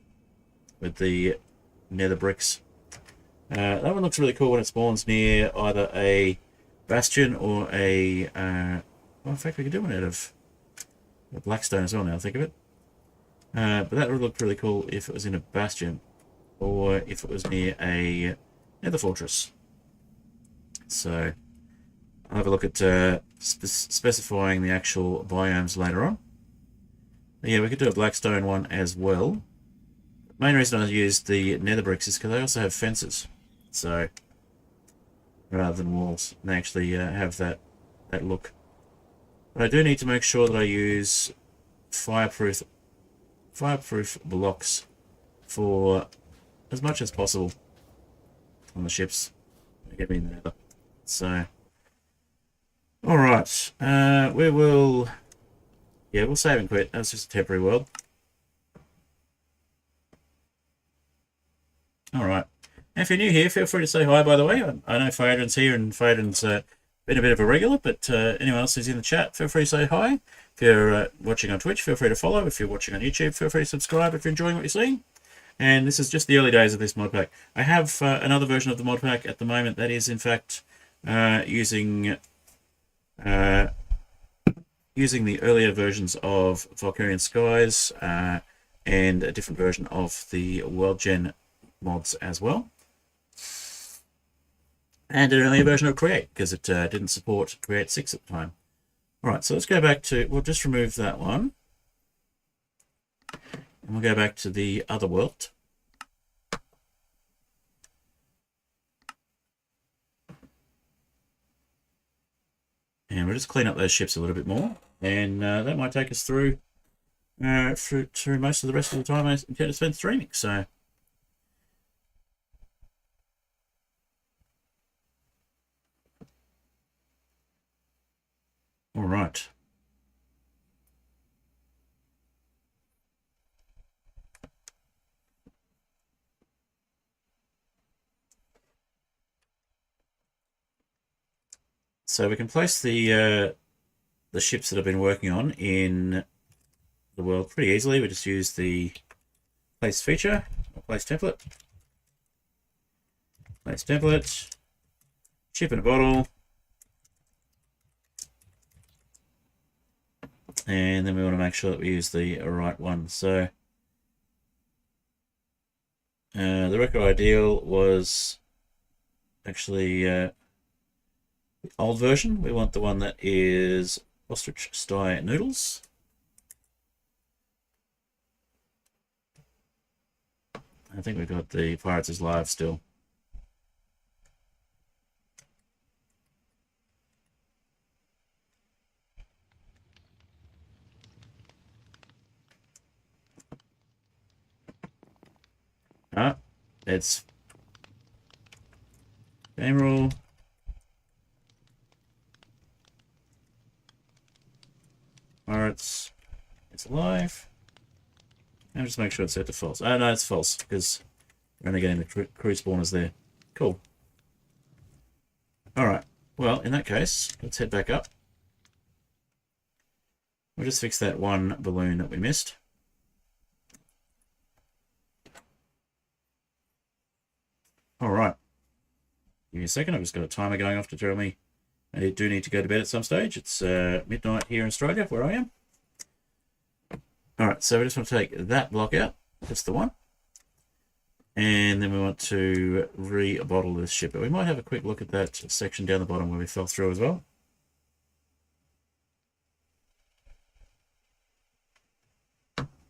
with the nether bricks. That one looks really cool when it spawns near either a bastion or a... well, in fact, we could do one out of blackstone as well now I think of it. But that would look really cool if it was in a bastion or if it was near a nether fortress. So I'll have a look at specifying the actual biomes later on. But yeah, we could do a blackstone one as well. The main reason I used the nether bricks is because they also have fences. So rather than walls, they actually have that look. But I do need to make sure that I use fireproof blocks for as much as possible on the ships. Get me in the nether. So, all right, we will. Yeah, we'll save and quit. That's just a temporary world. All right. And if you're new here, feel free to say hi, by the way. I know Phaedron's here, and Phaedron's been a bit of a regular, but anyone else who's in the chat, feel free to say hi. If you're watching on Twitch, feel free to follow. If you're watching on YouTube, feel free to subscribe if you're enjoying what you're seeing. And this is just the early days of this mod pack. I have another version of the mod pack at the moment that is, in fact, using the earlier versions of Valkyrien Skies and a different version of the World Gen mods as well. And an earlier version of Create, because it didn't support Create 6 at the time. Alright, so let's go back to... We'll just remove that one. And we'll go back to the other world. And we'll just clean up those ships a little bit more. And that might take us through most of the rest of the time I intend to spend streaming. So, all right. So we can place the ships that I've been working on in the world pretty easily. We just use the place feature, or place template, ship in a bottle, and then we want to make sure that we use the right one. So the record ideal was actually the old version. We want the one that is ostrich sty noodles. I think we've got the Pirates is live still. It's game rule. Pirates, it's alive. And just make sure it's set to false. Oh no, it's false because we're only getting the crew spawners there. Cool. Alright, well in that case, let's head back up. We'll just fix that one balloon that we missed. Alright. Give me a second, I've just got a timer going off to tell me I do need to go to bed at some stage. It's midnight here in Australia, where I am. Alright, so we just want to take that block out, just the one. And then we want to re-bottle this ship. But we might have a quick look at that section down the bottom where we fell through as well.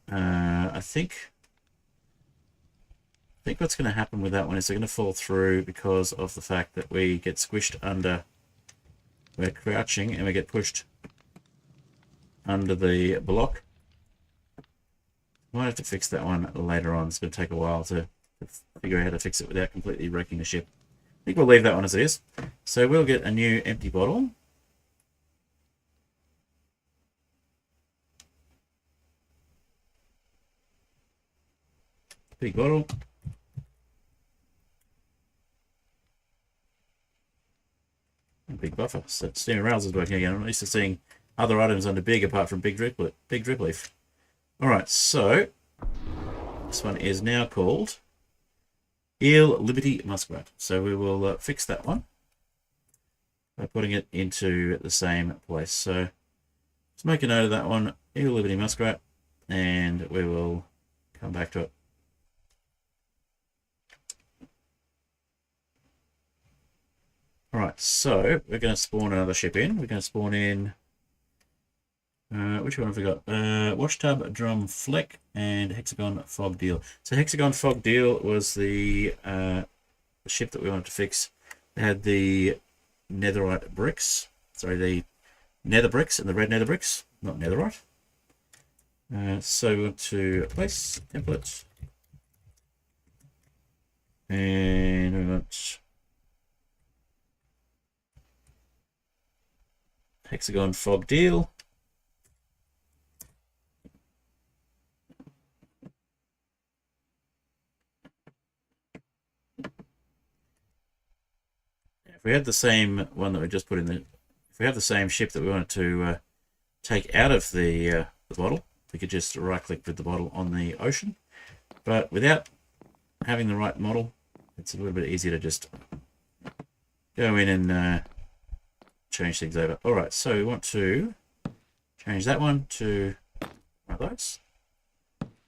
I think what's going to happen with that one is they're going to fall through because of the fact that we get squished under... We're crouching and we get pushed under the block. Might have to fix that one later on. It's going to take a while to figure out how to fix it without completely wrecking the ship. I think we'll leave that one as it is. So we'll get a new empty bottle. Big bottle. Big buffer. So steaming rails is working again. I'm used to seeing other items under big apart from big drip leaf. Alright, so this one is now called Eel Liberty Muskrat. So we will fix that one by putting it into the same place. So let's make a note of that one, Eel Liberty Muskrat, and we will come back to it. Alright, so we're going to spawn another ship in. We're going to spawn in, which one have we got? Wash Tub, Drum Fleck, and Hexagon Fog Deal. So Hexagon Fog Deal was the ship that we wanted to fix. It had the netherite bricks. Sorry, the nether bricks and the red nether bricks, not netherite. So we want to place template. And we want Hexagon Fog Deal. If we had the same one that we just put in the, if we have the same ship that we wanted to take out of the bottle, we could just right-click with the bottle on the ocean. But without having the right model, it's a little bit easier to just go in and change things over. All right, so we want to change that one to one of those.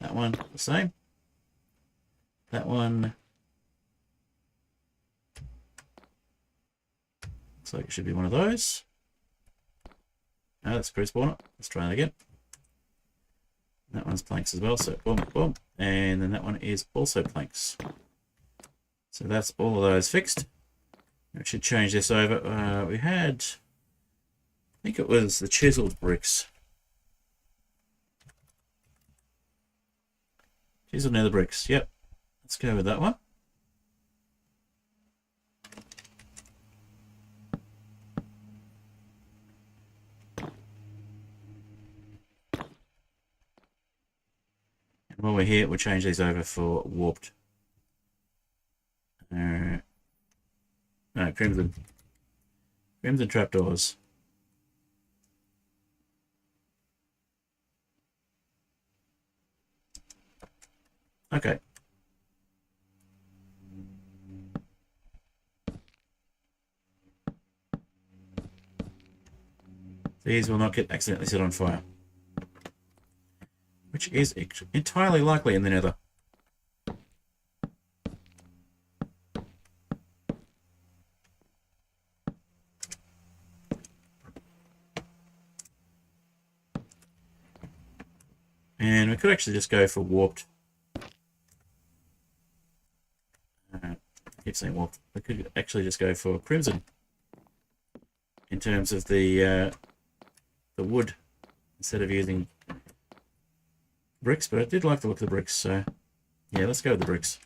That one the same. That one looks like it should be one of those. No, that's crew spawner. Let's try that again. That one's planks as well, so boom, boom. And then that one is also planks. So that's all of those fixed. We should change this over. We had, I think it was the chiseled bricks. Chiseled nether bricks, yep. Let's go with that one. And while we're here, we'll change these over for warped. No, crimson. Crimson trapdoors. Okay. These will not get accidentally set on fire, which is entirely likely in the Nether. And we could actually just go for warped. I keep saying warped. We could actually just go for crimson in terms of the wood instead of using bricks. But I did like the look of the bricks, so yeah, let's go with the bricks.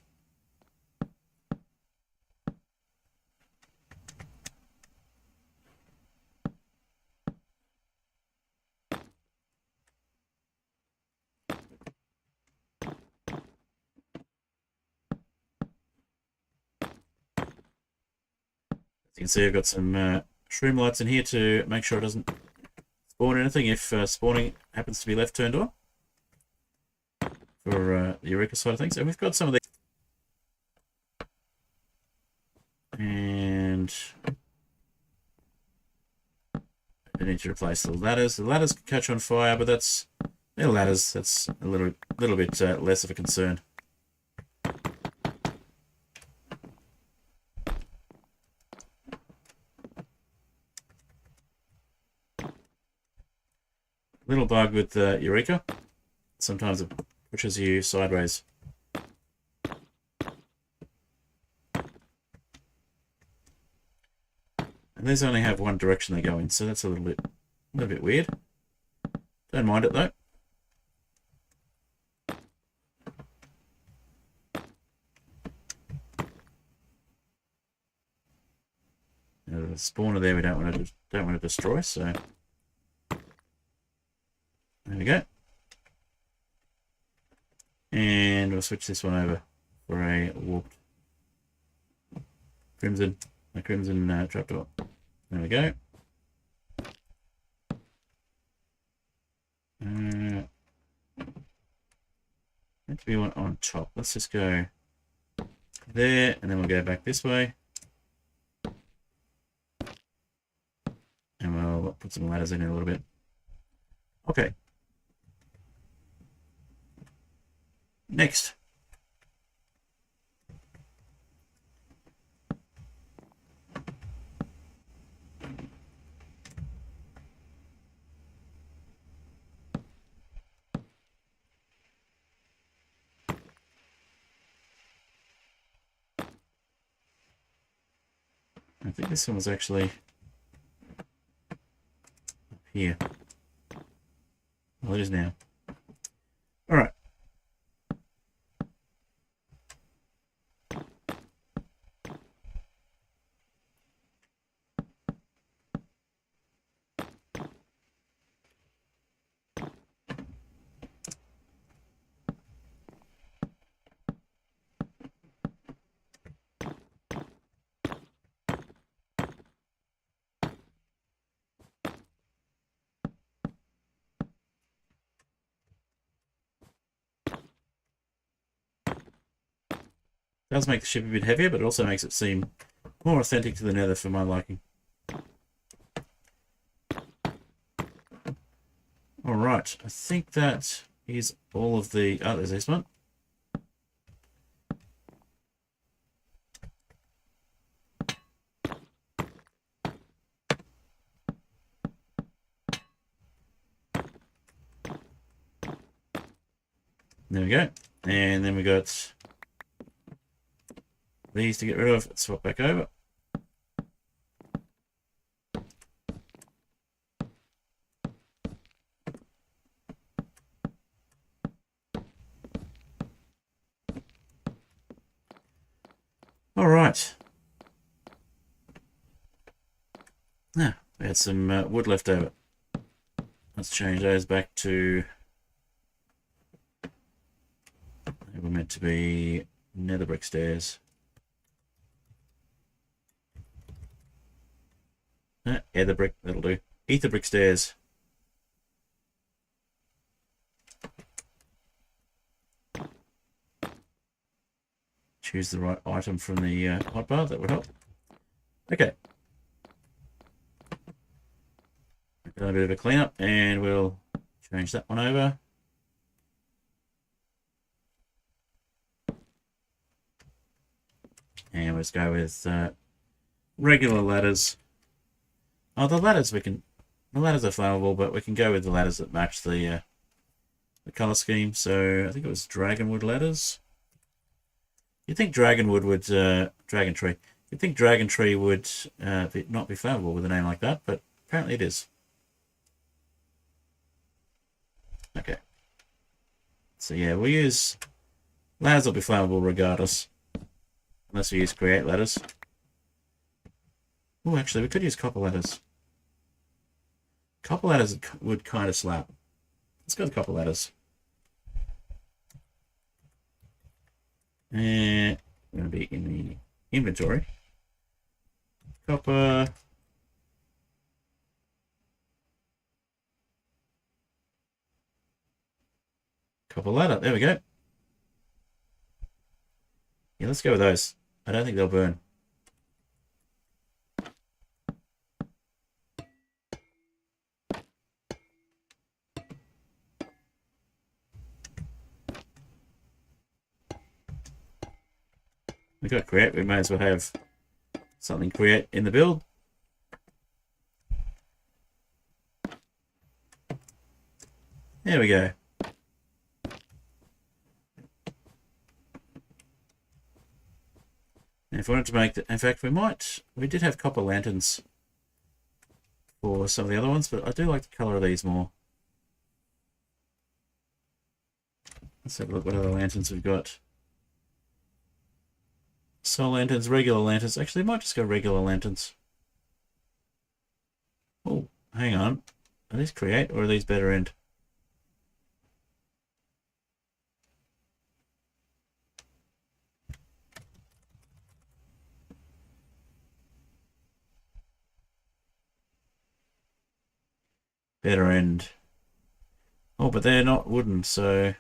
You can see I've got some shroom lights in here to make sure it doesn't spawn anything if spawning happens to be left turned on for the Eureka side of things. And we've got some of these. And I need to replace the ladders. The ladders can catch on fire, but they're ladders. That's a little bit less of a concern. Little bug with Eureka. Sometimes it pushes you sideways. And these only have one direction they go in, so that's a little bit weird. Don't mind it though. The spawner there we don't want to destroy, so there we go. And and we'll switch this one over for a warped crimson trapdoor. There we go. Meant to be one on top. Let's just go there, and then we'll go back this way. And we'll put some ladders in a little bit. Okay. Next. I think this one was actually up here. Well, it is now. All right. It does make the ship a bit heavier, but it also makes it seem more authentic to the Nether for my liking. Alright, I think that is all of the... Oh, there's this one. There we go. And then we got these to get rid of. Let's swap back over. All right. Now, we had some wood left over. Let's change those back to... They were meant to be nether brick stairs. Ether brick, that'll do. Ether brick stairs. Choose the right item from the hotbar, that would help. Okay. Got a bit of a cleanup, and we'll change that one over. And let's go with regular ladders. Oh, the ladders are flammable, but we can go with the ladders that match the color scheme. So I think it was dragonwood ladders. You'd think dragonwood would dragon tree. You'd think dragon tree would not be flammable with a name like that, but apparently it is. Okay. So yeah, we'll use ladders will be flammable regardless, unless we use create ladders. Oh, actually, we could use copper ladders. Copper ladders would kind of slap. Let's go with copper ladders. And we're going to be in the inventory. Copper. Copper ladder. There we go. Yeah, let's go with those. I don't think they'll burn. We got create, we may as well have something create in the build. There we go. And if we wanted to make that, in fact, we did have copper lanterns for some of the other ones, but I do like the color of these more. Let's have a look what other lanterns we've got. Soul lanterns, regular lanterns. Actually, I might just go regular lanterns. Oh, hang on. Are these create or are these better end? better end. Oh, but they're not wooden, so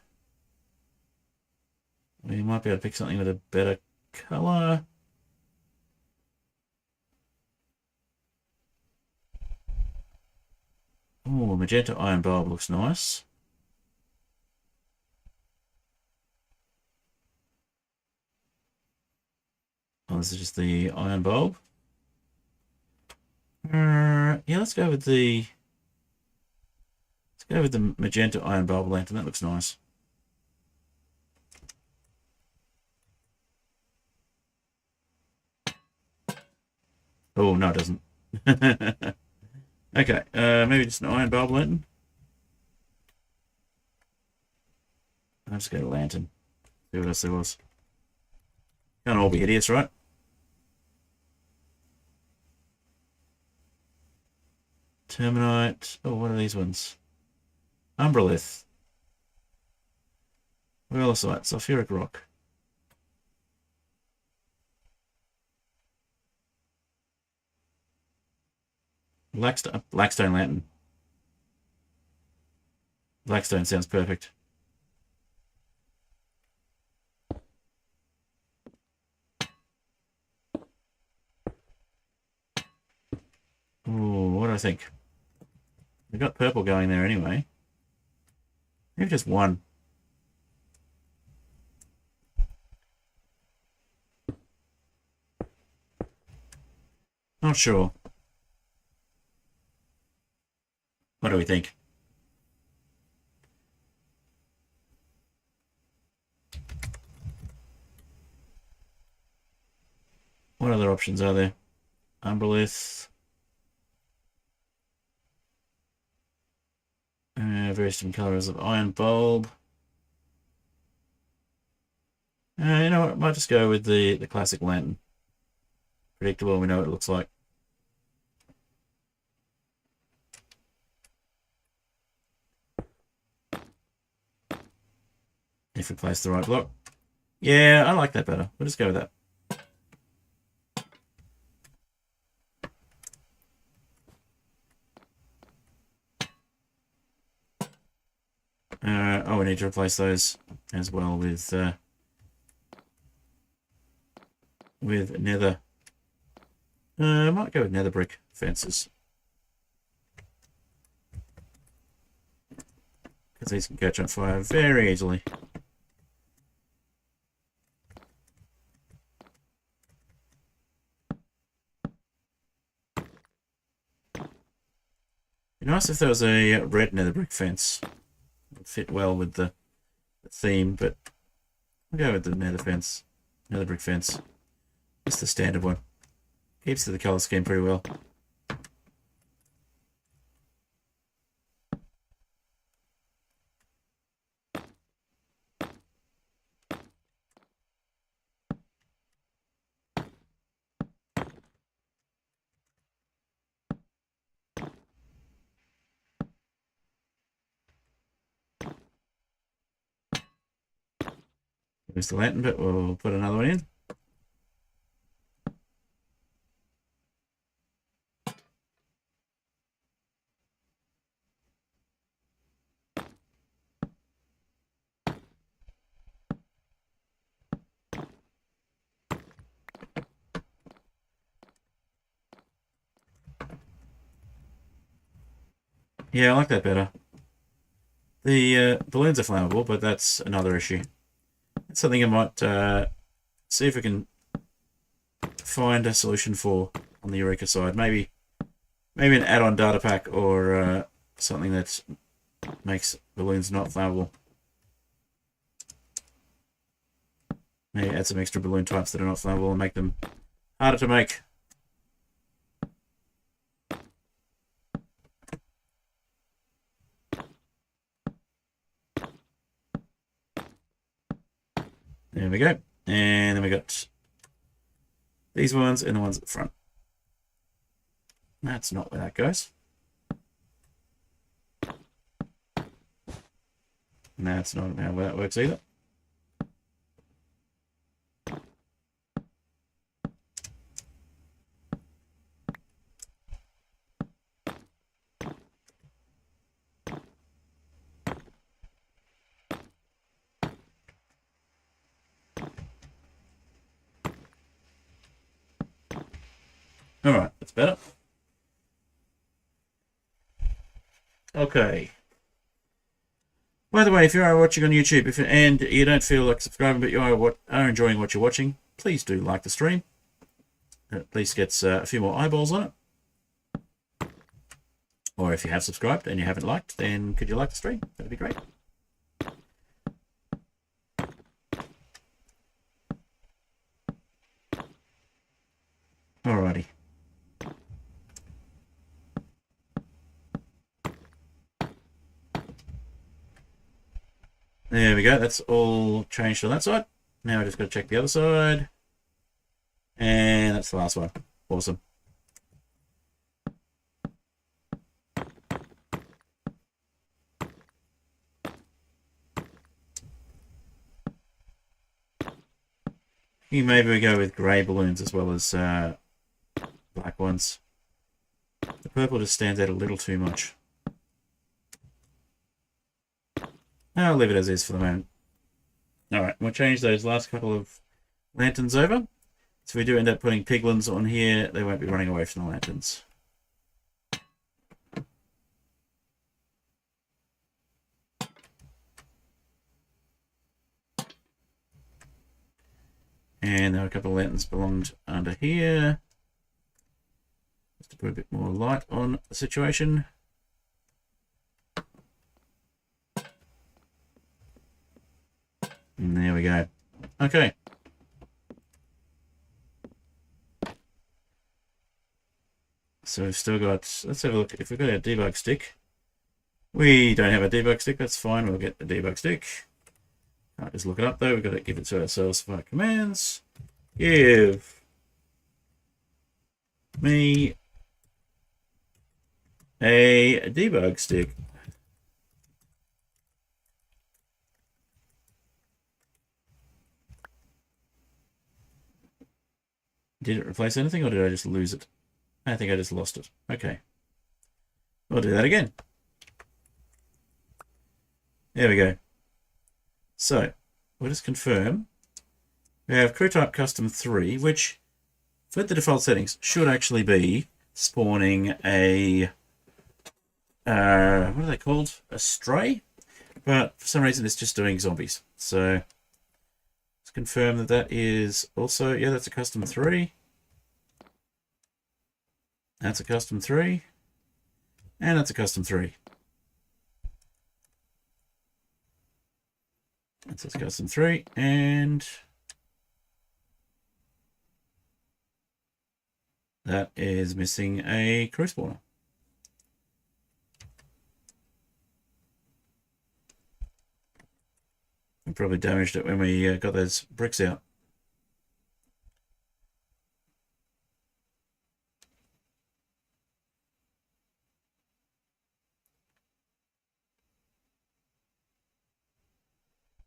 we might be able to pick something with a better colour. Oh, magenta iron bulb looks nice. Oh, this is just the iron bulb. Yeah, let's go with the magenta iron bulb lantern. That looks nice. Oh no, it doesn't. Okay, maybe just an iron bulb lantern. I'll just go to lantern. See what else there was. Can't all be hideous, right? Terminite. Oh, what are these ones? Umbrelith. Wheelisite. Sulfuric rock. Blackstone lantern. Blackstone sounds perfect. Oh, what do I think? We've got purple going there anyway. Maybe just one. Not sure. What do we think? What other options are there? Umbrelith. Various different colours of iron bulb. You know what? I might just go with the classic lantern. Predictable, we know what it looks like. If we place the right block. Yeah, I like that better. We'll just go with that. Oh, we need to replace those as well with nether. I might go with nether brick fences. Because these can catch on fire very easily. Be nice if there was a red nether brick fence. It would fit well with the theme, but I'll go with the nether brick fence. Just the standard one. Keeps to the colour scheme pretty well. There's the lantern bit, we'll put another one in. Yeah, I like that better. The balloons are flammable, but that's another issue. It's something I might see if we can find a solution for on the Eureka side. Maybe an add-on data pack or something that makes balloons not flammable. Maybe add some extra balloon types that are not flammable and make them harder to make. There we go. And then we got these ones and the ones at the front. That's not where that goes. And that's not how that works either. Alright, that's better. Okay. By the way, if you are watching on YouTube and you don't feel like subscribing, but you are enjoying what you're watching, please do like the stream. It at least gets a few more eyeballs on it. Or if you have subscribed and you haven't liked, then could you like the stream? That'd be great. Alrighty. There we go. That's all changed on that side. Now I just got to check the other side. And that's the last one. Awesome. Maybe we go with grey balloons as well as black ones. The purple just stands out a little too much. I'll leave it as is for the moment. Alright, we'll change those last couple of lanterns over. So if we do end up putting piglins on here, they won't be running away from the lanterns. And there are a couple of lanterns belonged under here. Just to put a bit more light on the situation. And there we go. Okay. So we've still got, let's have a look. If we've got our debug stick, we don't have a debug stick, that's fine. We'll get the debug stick. Can't just look it up though. We've got to give it to ourselves via commands. Give me a debug stick. Did it replace anything or did I just lose it? I think I just lost it. Okay. We'll do that again. There we go. So, we'll just confirm. We have crew type custom 3, which for the default settings should actually be spawning a what are they called? A stray? But for some reason it's just doing zombies. So let's confirm that that is also, yeah, that's a custom 3. That's a custom 3. And that's a custom 3. That's a custom 3. And that is missing a crew spawner. We probably damaged it when we got those bricks out.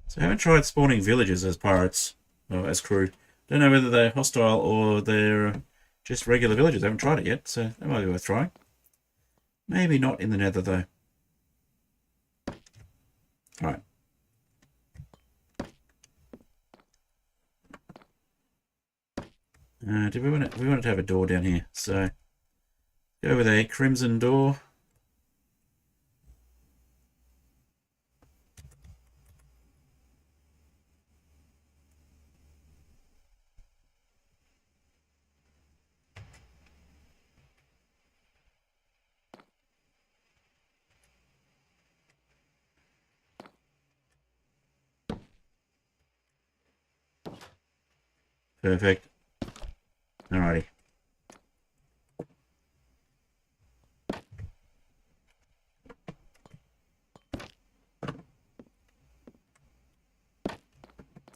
So I haven't tried spawning villagers as pirates, or as crew. Don't know whether they're hostile or they're just regular villagers. I haven't tried it yet, so that might be worth trying. Maybe not in the Nether, though. Alright. Do we want to have a door down here? So go with a crimson door. Perfect. Alrighty.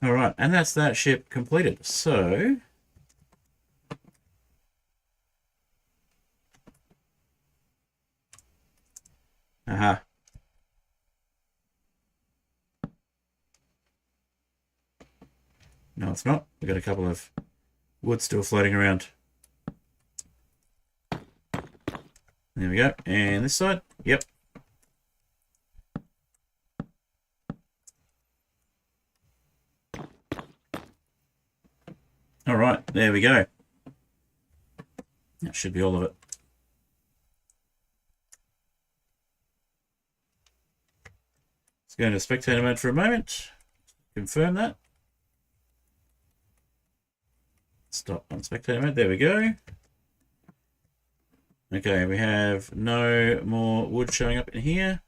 Alright, and that's that ship completed. So aha. No, it's not. We've got a couple of wood still floating around. There we go. And this side? Yep. Alright, there we go. That should be all of it. Let's go into spectator mode for a moment. Confirm that. Stop on spectator mode. There we go. Okay, we have no more wood showing up in here.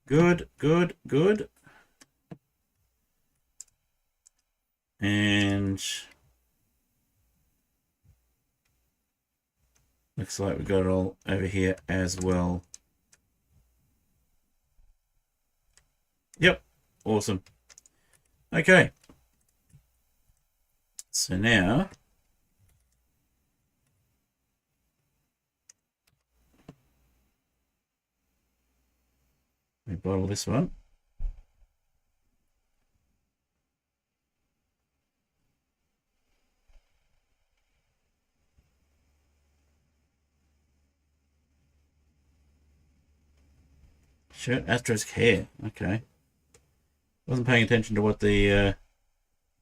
Good, good, good. And looks like we got it all over here as well. Yep, awesome. Okay. So now we bottle this one. Shirt, asterisk hair. Okay. Wasn't paying attention to what the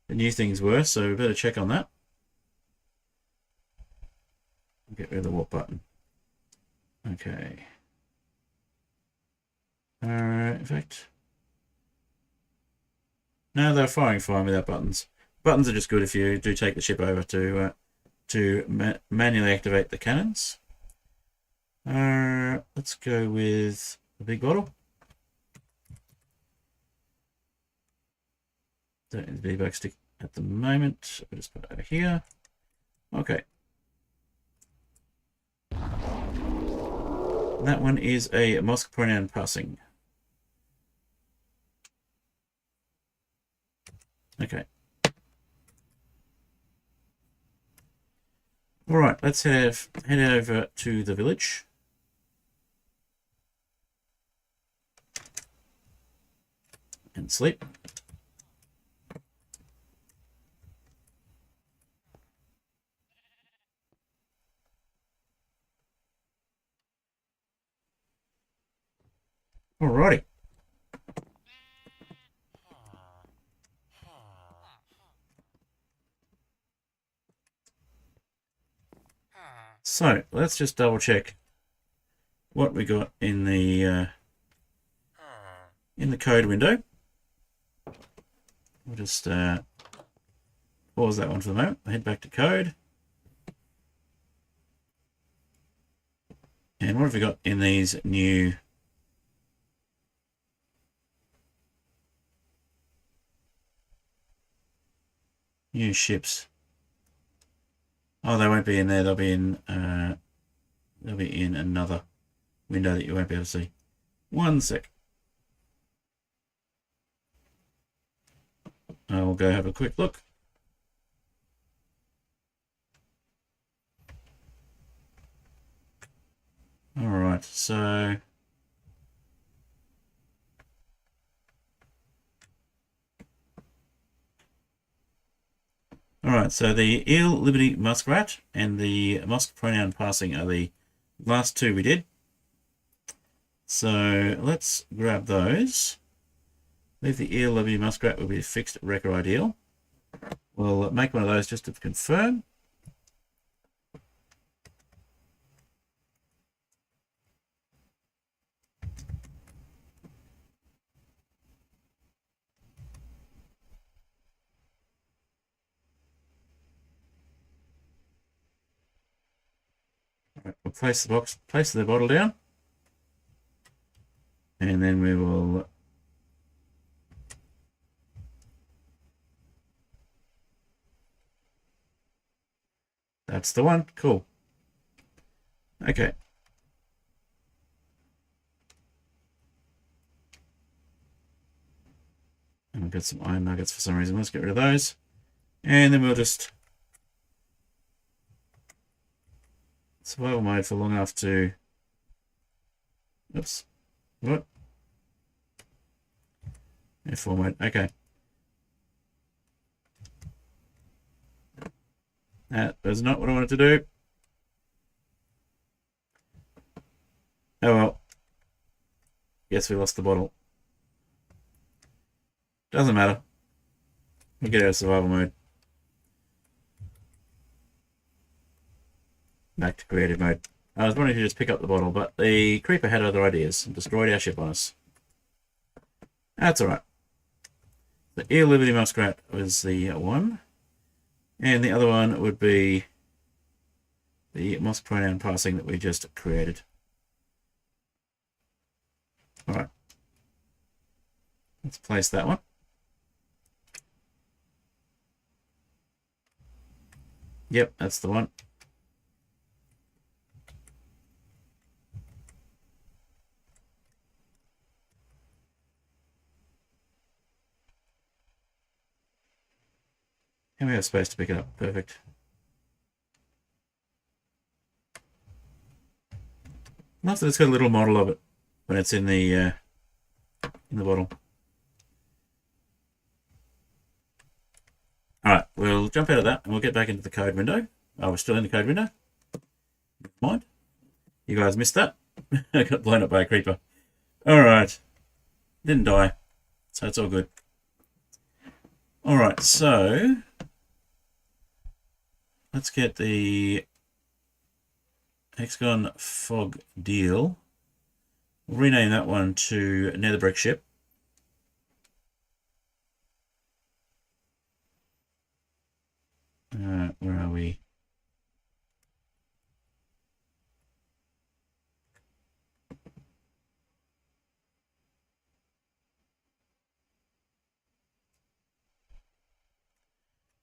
new things were, so we better check on that. Get rid of the warp button. Okay. In fact, no, they're firing fine without buttons. Buttons are just good if you do take the ship over to manually activate the cannons. Let's go with the big bottle. Don't need the debug stick at the moment. I'll just put it over here. Okay. That one is a Mosque pronoun passing. Okay. All right, let's head over to the village. And sleep. Alrighty. So let's just double check what we got in the code window. We'll just pause that one for the moment. I'll head back to code. And what have we got in these new ships? Oh, they won't be in there. They'll be in another window that you won't be able to see. One sec. I will go have a quick look. All right, so the Eel, Liberty, Muskrat, and the Musk pronoun passing are the last two we did. So let's grab those. Leave the Eel, Liberty, Muskrat will be a fixed wrecker ideal. We'll make one of those just to confirm. Right, we'll place the bottle down, and then we will that's the one. Cool. Okay. And we've got some iron nuggets for some reason. Let's get rid of those. And then we'll just survival mode for long enough to... Oops. What? F4 mode. Okay. That was not what I wanted to do. Oh well. Guess we lost the bottle. Doesn't matter. We'll get out of survival mode. Back to creative mode. I was wanting to just pick up the bottle, but the creeper had other ideas and destroyed our ship on us. That's alright. The Eel Liberty Muskrat was the one. And the other one would be the Mosk Pronoun Passing that we just created. Alright. Let's place that one. Yep, that's the one. And we have space to pick it up. Perfect. Love that it's got a little model of it when it's in the bottle. Alright, we'll jump out of that and we'll get back into the code window. Oh, we're still in the code window. Never mind. You guys missed that. I got blown up by a creeper. Alright. Didn't die. So it's all good. Alright, so let's get the Hexagon Fog Deal. We'll rename that one to Nether Brick Ship. Where are we?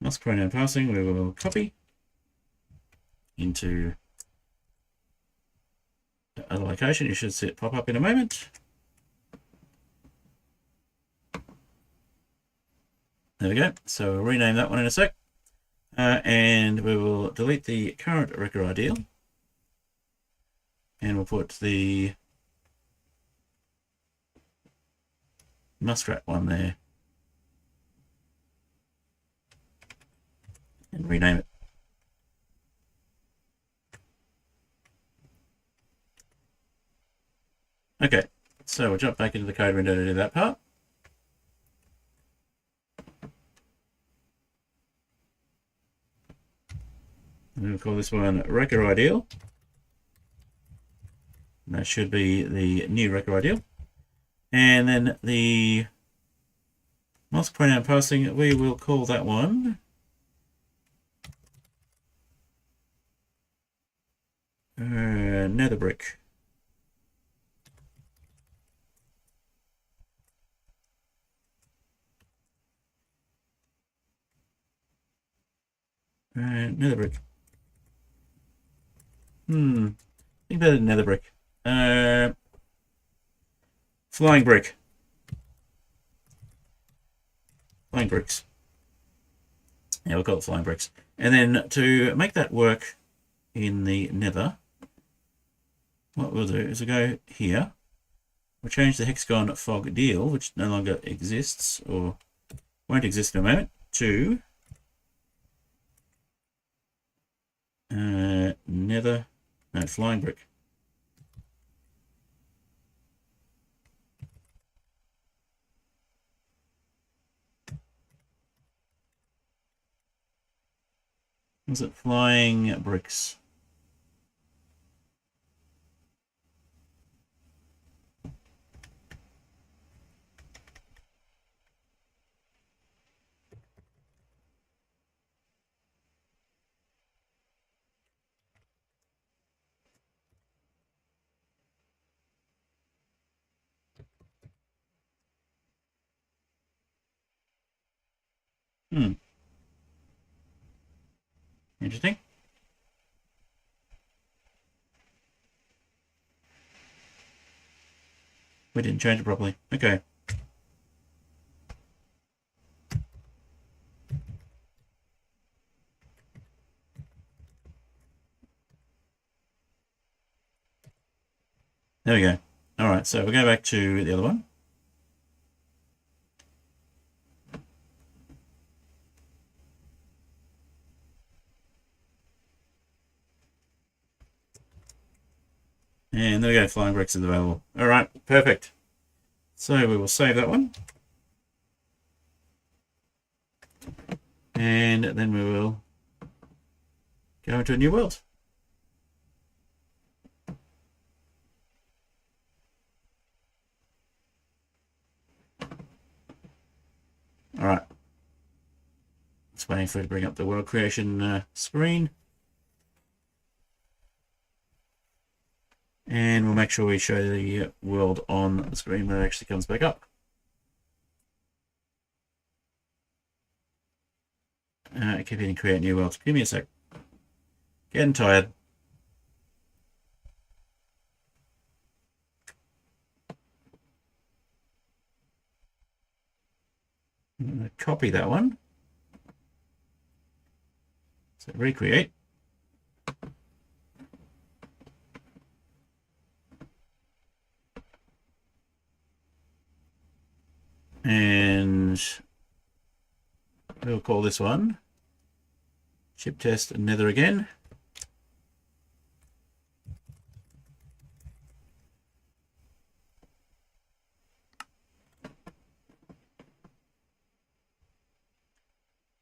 Mosk Pronoun Passing, we will copy into the other location. You should see it pop up in a moment. There we go. So we'll rename that one in a sec. And we will delete the current Wrecker Ideal. And we'll put the Muskrat one there. And rename it. Okay, so we'll jump back into the code window to do that part. And we'll call this one Wrecker Ideal. And that should be the new Wrecker Ideal. And then the Mosk Pronoun Passing, we will call that one Nether Brick. Nether Brick. I think better than Nether Brick. Flying Brick. Flying Bricks. Yeah, we'll call it Flying Bricks. And then to make that work in the Nether, what we'll do is we'll go here. We'll change the Hexagon Fog Deal, which no longer exists, or won't exist in a moment, to Nether, no, Flying Brick. Was it Flying Bricks? Interesting. We didn't change it properly. Okay. There we go. All right, so we'll go back to the other one. And there we go, Flying Bricks is available. All right, perfect. So we will save that one. And then we will go into a new world. Just waiting for it to bring up the world creation screen. And we'll make sure we show the world on the screen when it actually comes back up. Keep hitting create new worlds. Give me a sec. Getting tired. I'm going to copy that one. So recreate. And we'll call this one ship test Nether again.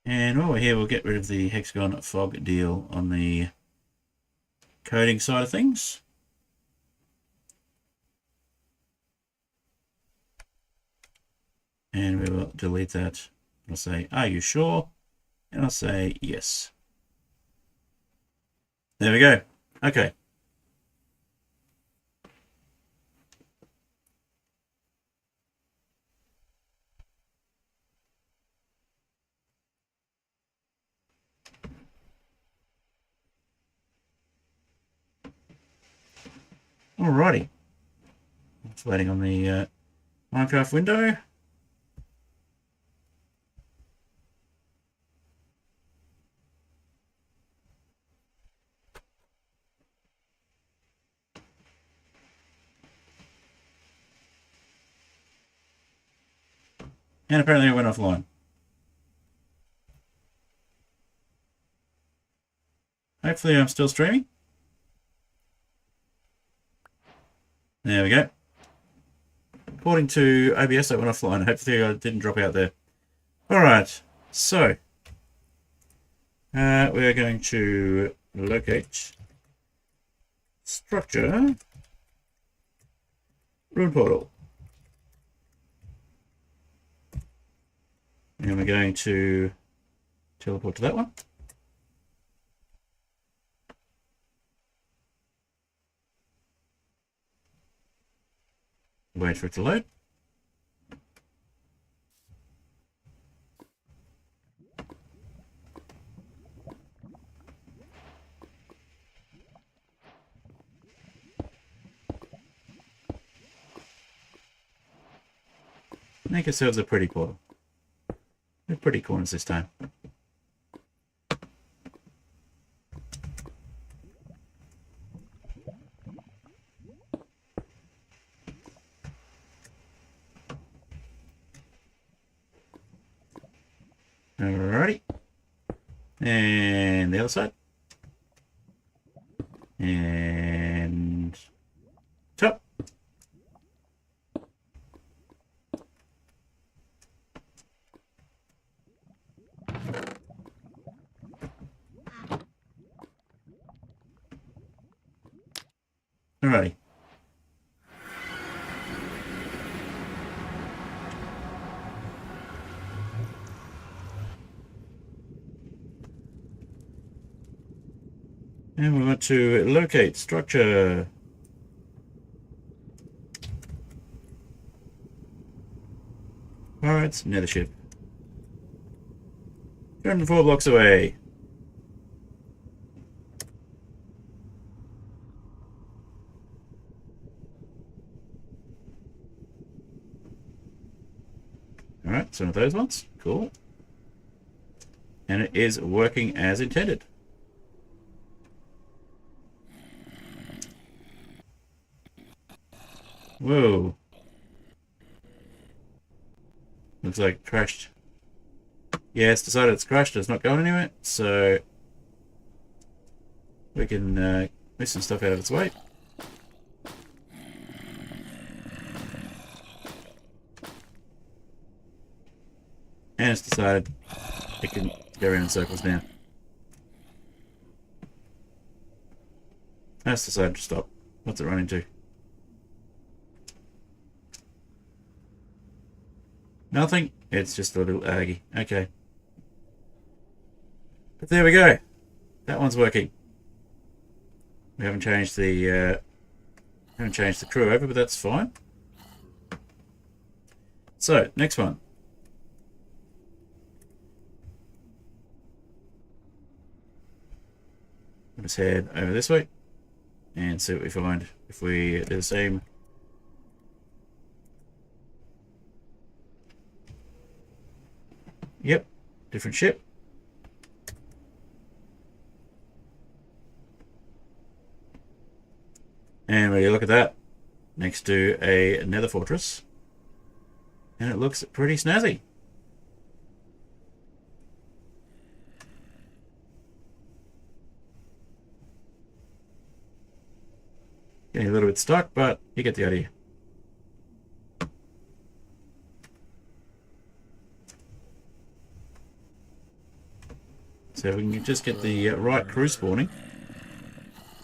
And while we're here, we'll get rid of the hexagon fog deal on the coding side of things. And we will delete that. I'll say, are you sure? And I'll say, yes. There we go. Okay. Alrighty. It's waiting on the Minecraft window. And apparently it went offline. Hopefully I'm still streaming. There we go. According to OBS, I went offline. Hopefully I didn't drop out there. Alright, so we're going to locate structure rune portal. And we're going to teleport to that one. Wait for it to load. Make ourselves a pretty portal. They're pretty corners this time. Alrighty. And the other side. And top. Alrighty. And we want to locate structure. Pirates, Nether ship. 204 blocks away. Alright, some of those ones. Cool. And it is working as intended. Whoa. Looks like it crashed. Yeah, it's decided it's crashed. It's not going anywhere. So we can move some stuff out of its way. And it's decided it can go around in circles now. That's decided to stop. What's it running to? Nothing. It's just a little Aggie. Okay. But there we go. That one's working. We haven't changed the crew over, but that's fine. So next one. Let's head over this way and see what we find if we do the same. Yep, different ship. And when you look at that, next to a nether fortress, and it looks pretty snazzy. Getting a little bit stuck, but you get the idea. So if we can just get the right crew spawning,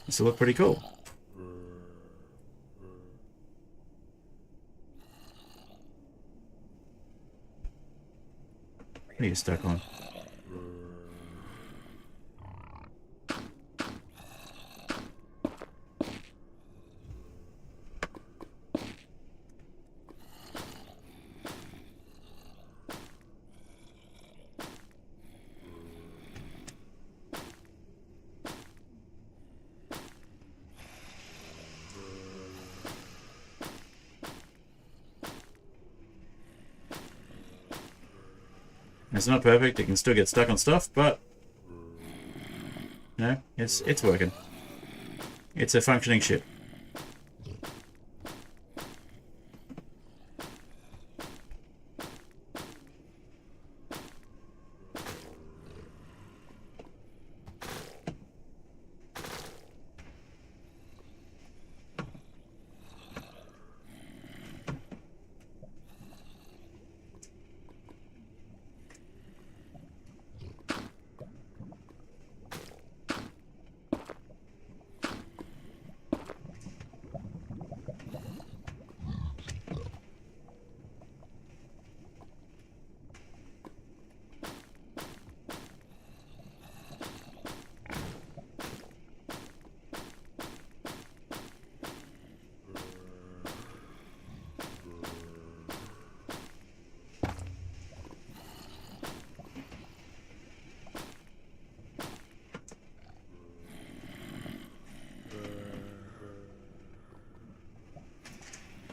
this will look pretty cool. What are you stuck on? It's not perfect, it can still get stuck on stuff, but no, it's working. It's a functioning ship.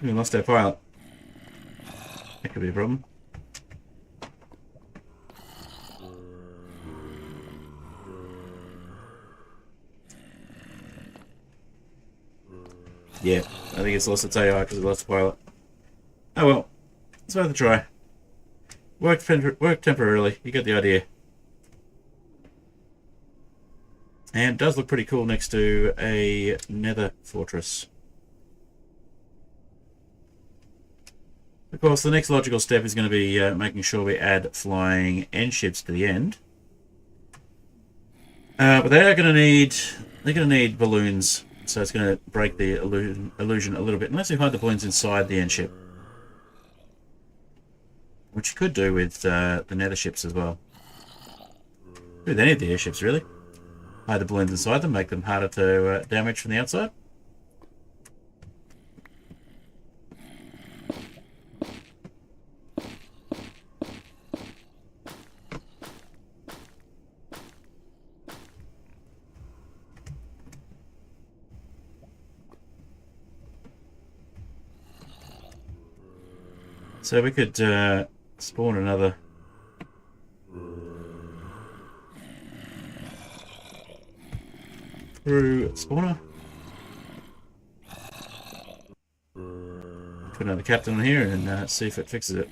We lost our pilot. That could be a problem. Yeah, I think it's lost its AI because it lost the pilot. Oh well, it's worth a try. Work temporarily, you get the idea. And it does look pretty cool next to a nether fortress. Of course, the next logical step is going to be making sure we add flying airships to the end. But they're going to need balloons, so it's going to break the illusion a little bit, unless we hide the balloons inside the airship, which you could do with the nether ships as well. With any of the airships, really. Hide the balloons inside them, make them harder to damage from the outside. So we could spawn another crew spawner. Put another captain on here and see if it fixes it.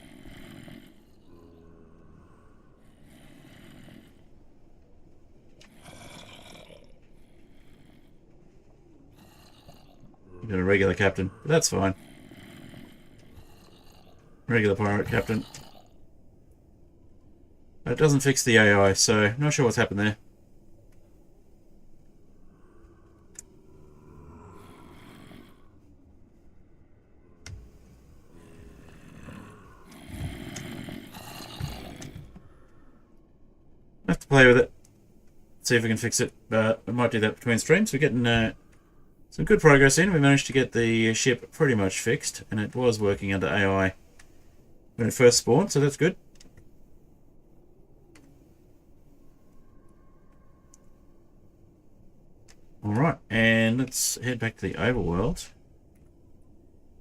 We've got a regular captain, but that's fine. Regular pirate captain. But it doesn't fix the AI, so not sure what's happened there. I have to play with it. see if we can fix it, but we might do that between streams. We're getting some good progress in. We managed to get the ship pretty much fixed, and it was working under AI when it first spawned, so that's good. Alright, and let's head back to the overworld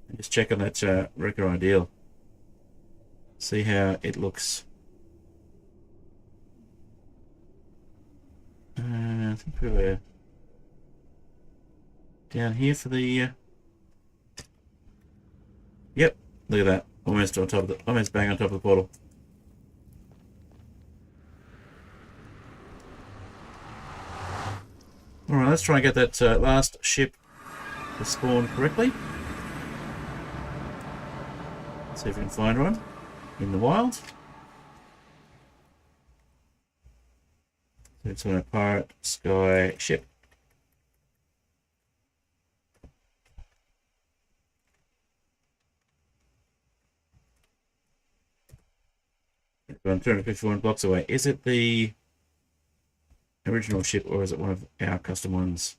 and just check on that Wrecker Ideal. See how it looks. I think we were down here for the... Yep, look at that. Almost on top of the... Almost bang on top of the portal. Alright, let's try and get that last ship to spawn correctly. See if we can find one in the wild. So it's on a Pirate Sky ship. I'm 251 blocks away. Is it the original ship, or is it one of our custom ones?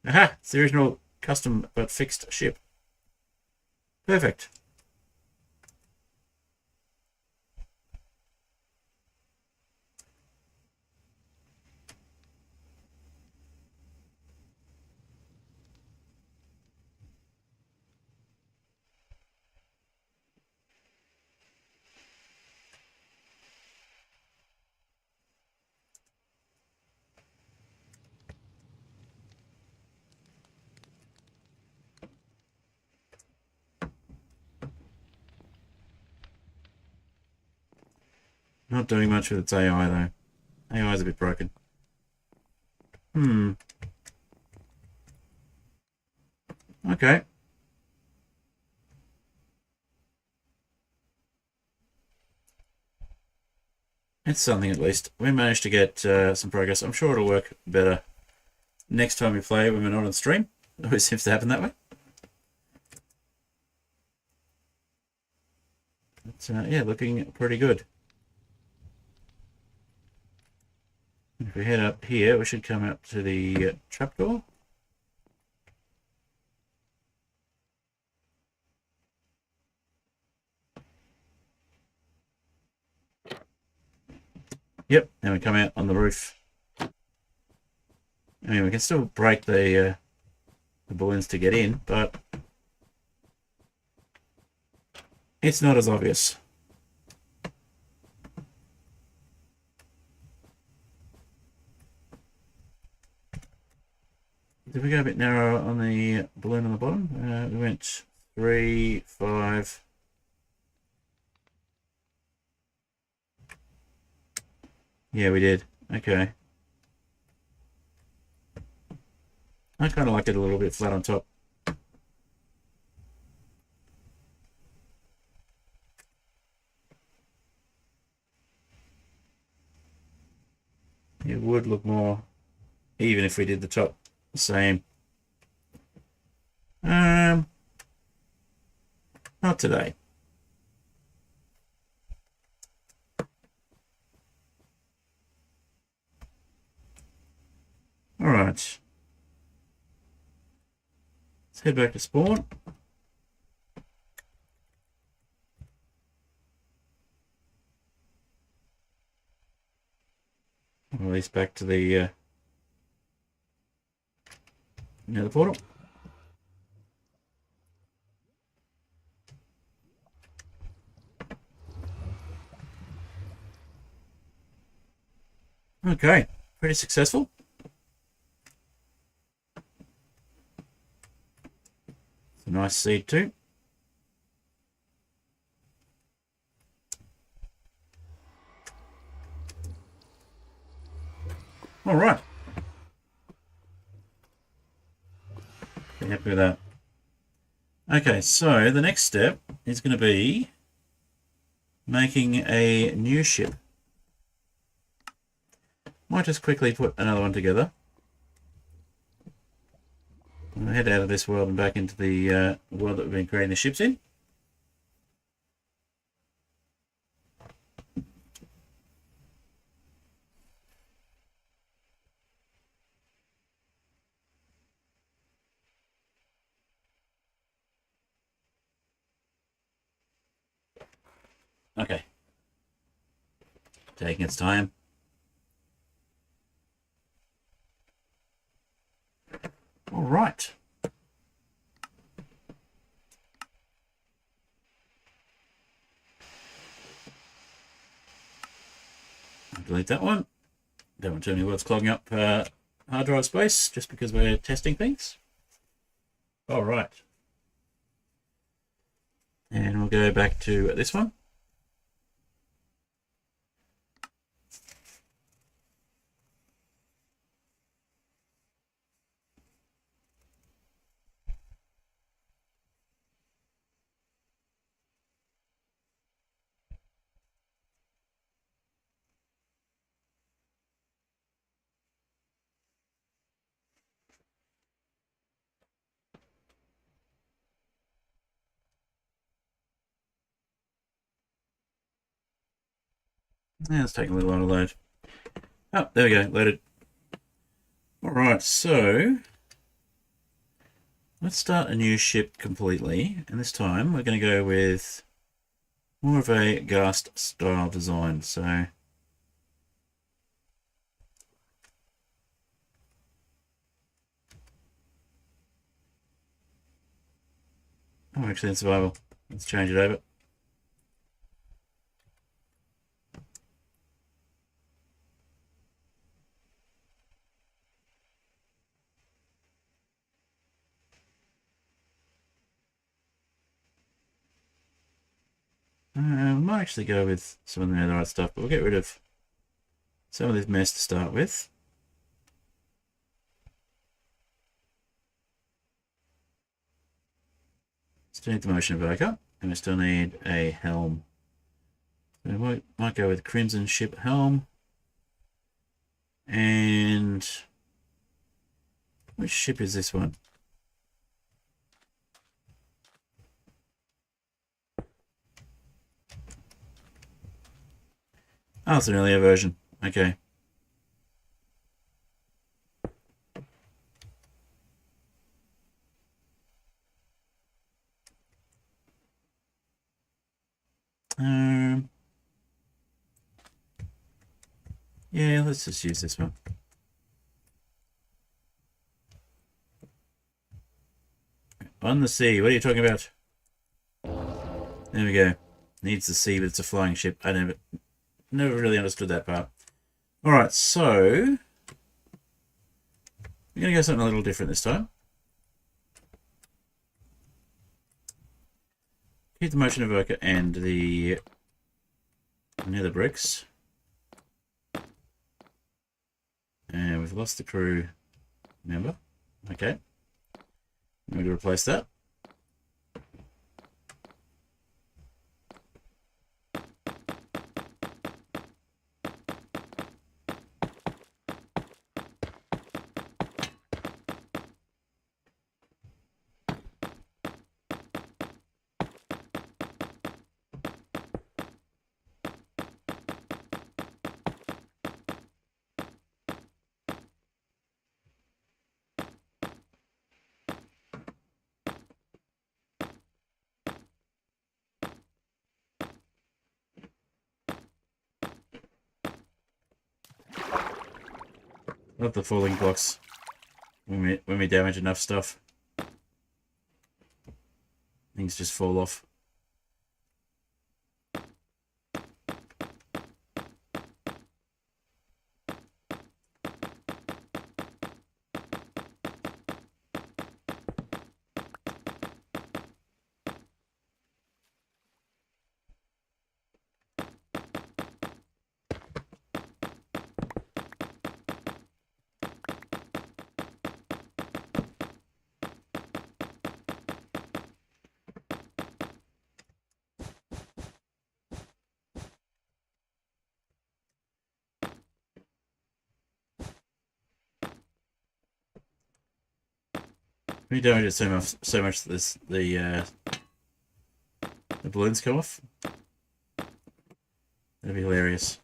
Aha! It's the original custom but fixed ship. Perfect. Not doing much with its AI though. AI is a bit broken. Okay. It's something at least. We managed to get some progress. I'm sure it'll work better next time we play when we're not on stream. It always seems to happen that way. But yeah, looking pretty good. If we head up here, we should come up to the trapdoor. Yep, and we come out on the roof. I mean, we can still break the balloons to get in, but it's not as obvious. Did we go a bit narrow on the balloon on the bottom? We went 3, 5. Yeah, we did. Okay. I kind of like it a little bit flat on top. It would look more even if we did the top the same. Not today. All right. Let's head back to spawn. Release back to the Nether portal. Okay, pretty successful. It's a nice seed too. All right. Pretty happy with that. Okay, so the next step is going to be making a new ship. Might just quickly put another one together. We'll head out of this world and back into the world that we've been creating the ships in. Okay. Taking its time. All right. Delete that one. Don't want too many words clogging up hard drive space just because we're testing things. All right. And we'll go back to this one. Yeah, it's taking a little while to load. Oh, there we go, loaded. All right, so let's start a new ship completely, and this time we're going to go with more of a Ghast style design. So oh, actually in survival. Let's change it over. We might actually go with some of the netherite stuff, but we'll get rid of some of this mess to start with. Still need the motion evoker, and we still need a helm. So we might go with Crimson Ship Helm. And which ship is this one? Oh, it's an earlier version. Okay. Yeah, let's just use this one. On the sea, what are you talking about? There we go. Needs the sea, but it's a flying ship. I never really understood that part. Alright, so we're going to go something a little different this time. Keep the motion evoker and the nether bricks. And we've lost the crew member. Okay. I'm going to replace that. Love the falling blocks when we damage enough stuff. Things just fall off. We damage it so much that the balloons come off. That'd be hilarious.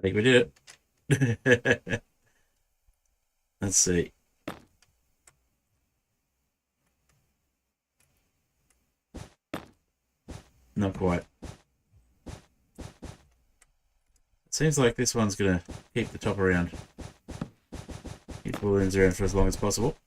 think we did it. Let's see. Not quite. It seems like this one's going to keep the top around. Keep balloons around for as long as possible.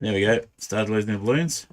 There we go. Started losing the balloons.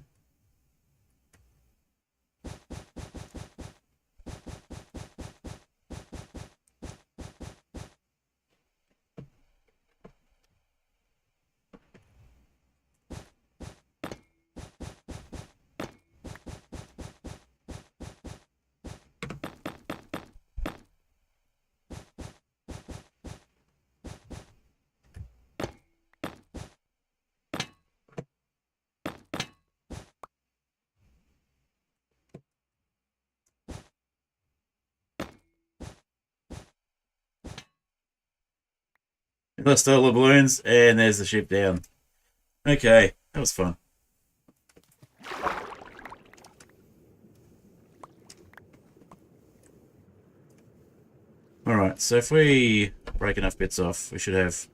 Lost all the balloons, and there's the ship down. Okay, that was fun. Alright, so if we break enough bits off, we should have...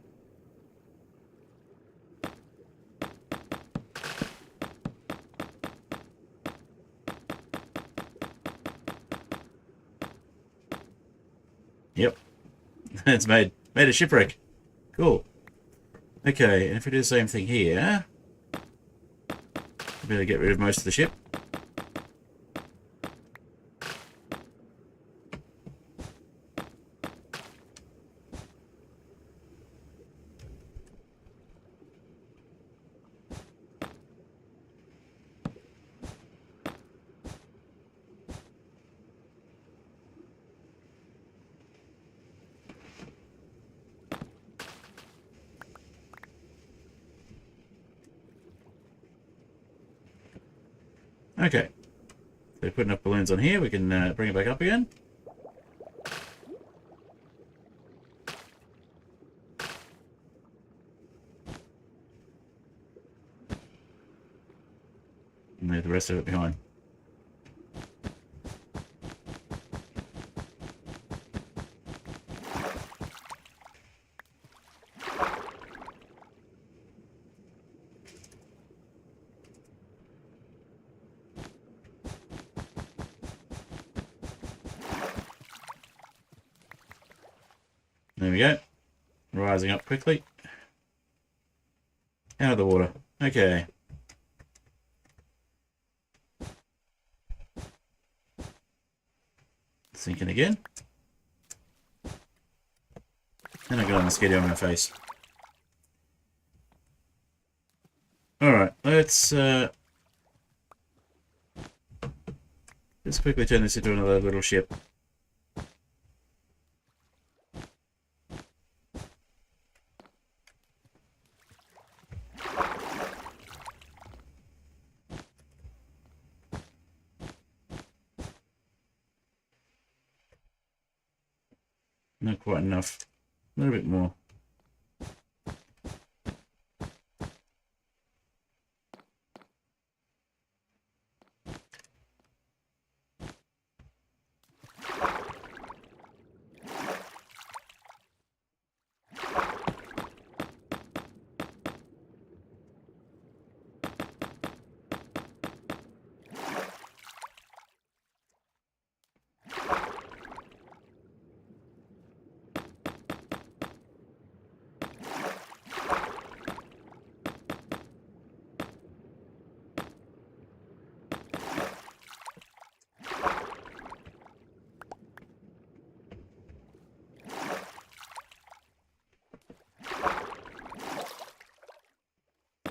Yep. It's made a shipwreck. Cool. Okay, and if we do the same thing here, we better get rid of most of the ship. Okay. So putting up balloons on here, we can bring it back up again. And leave the rest of it behind. There we go. Rising up quickly. Out of the water. Okay. Sinking again. And I got a mosquito on my face. Alright, let's just quickly turn this into another little ship. Not quite enough. A little bit more.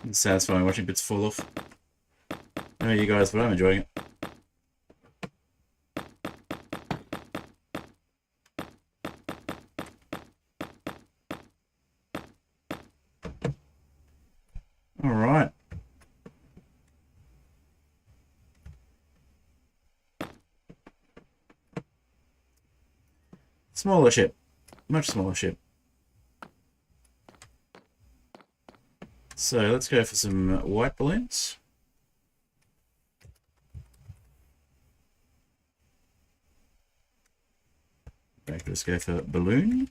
It's satisfying watching bits fall off. know you guys, but I'm enjoying it. All right. Smaller ship. Much smaller ship. So let's go for some white balloons. Let's go for balloon.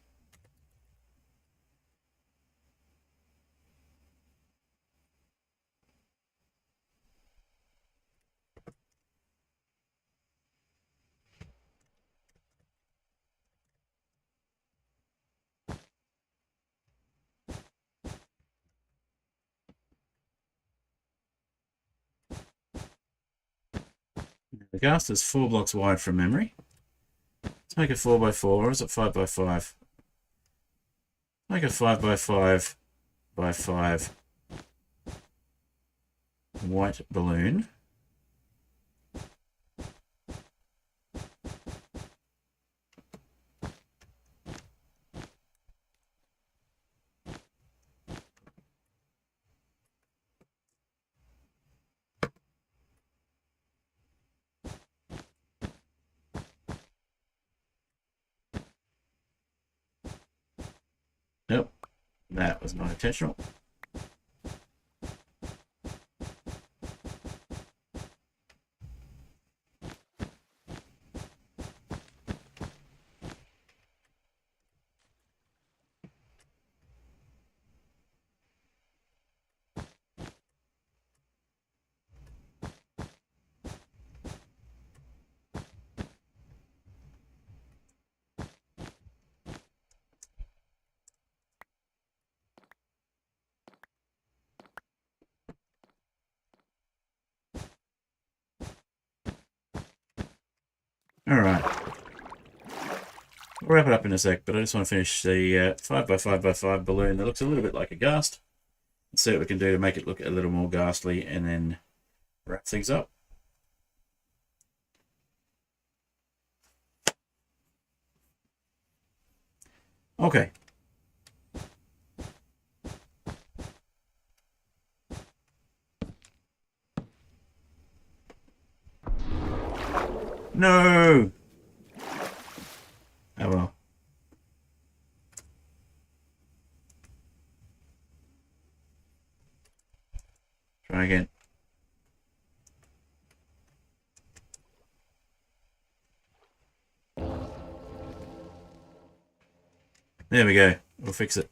The ghast is 4 blocks wide from memory. Let's make a 4x4, or is it 5x5? Make a 5x5 by 5 white balloon. Nope, that was not intentional. Alright. We'll wrap it up in a sec, but I just want to finish the 5x5x5 balloon that looks a little bit like a ghast. Let's see what we can do to make it look a little more ghastly and then wrap things up. Okay. No! Oh well. Try again. There we go. We'll fix it.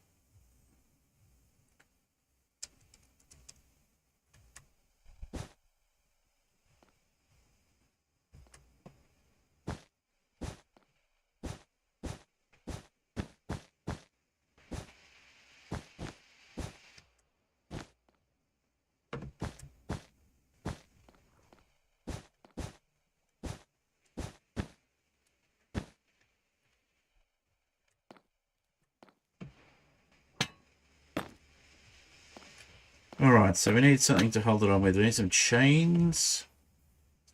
Alright, so we need something to hold it on with. We need some chains.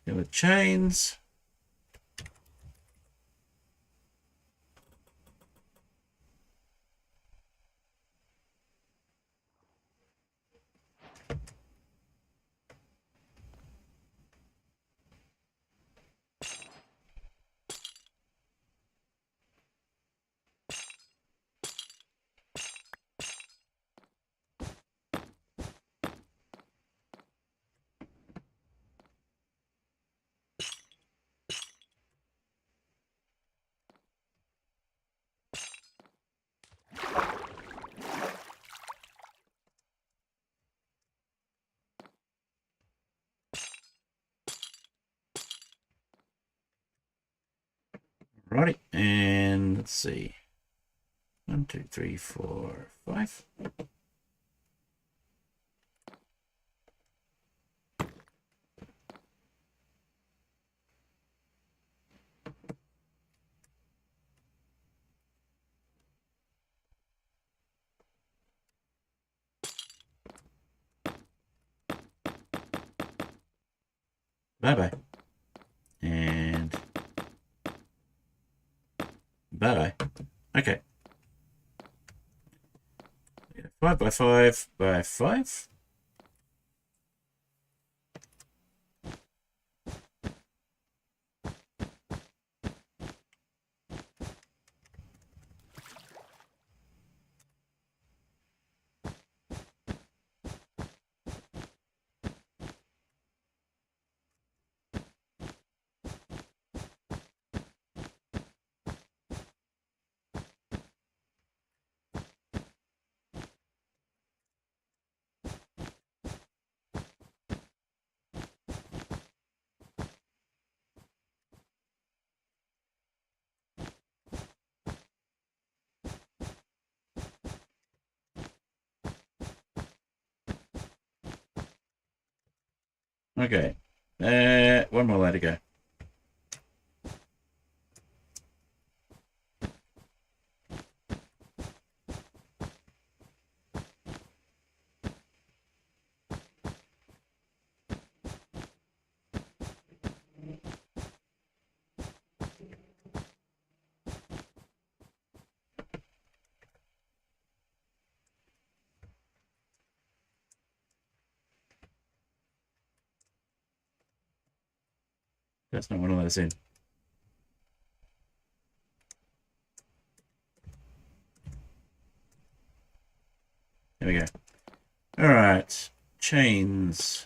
Go with chains. Righty, and let's see. 1, 2, 3, 4, 5. Bye-bye. And bye-bye. Okay. 5 by 5 by 5. Okay. One more way to go. That's not one of those in. There we go. All right. Chains.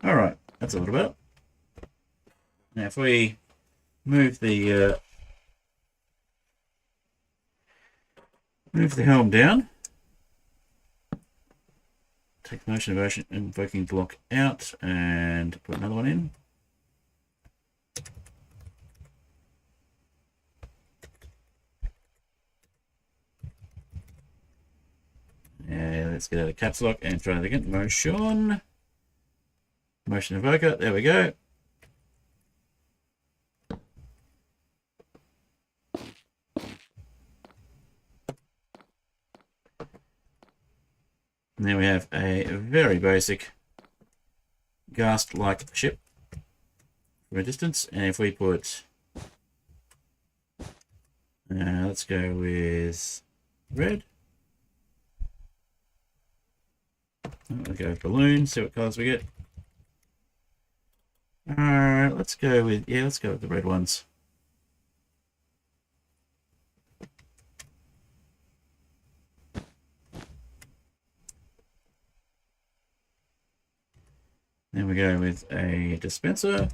All right. That's a little bit. Now, if we move the helm down, take the motion invoking block out, and put another one in. Yeah, let's get out of caps lock and try that again. Motion invoker. There we go. And then we have a very basic ghast-like ship from a distance. And if we put, let's go with red. We'll go with balloon, see what colors we get. Alright, let's go with the red ones. Then we go with a dispenser.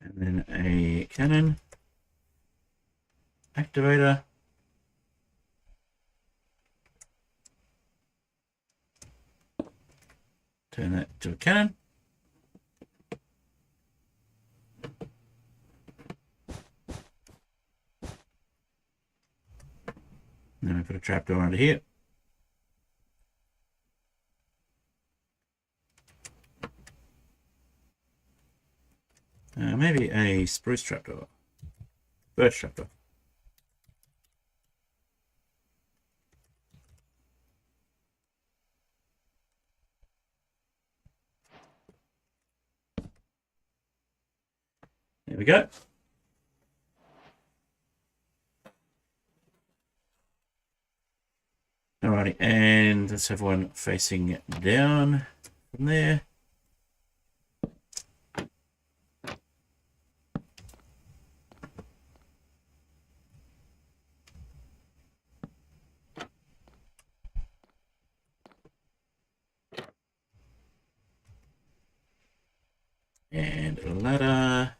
And then a cannon activator. Turn that to a cannon. And then we put a trapdoor under here. Maybe a spruce trapdoor. Birch trapdoor. we go. Alrighty, and let's have one facing down from there. And a ladder.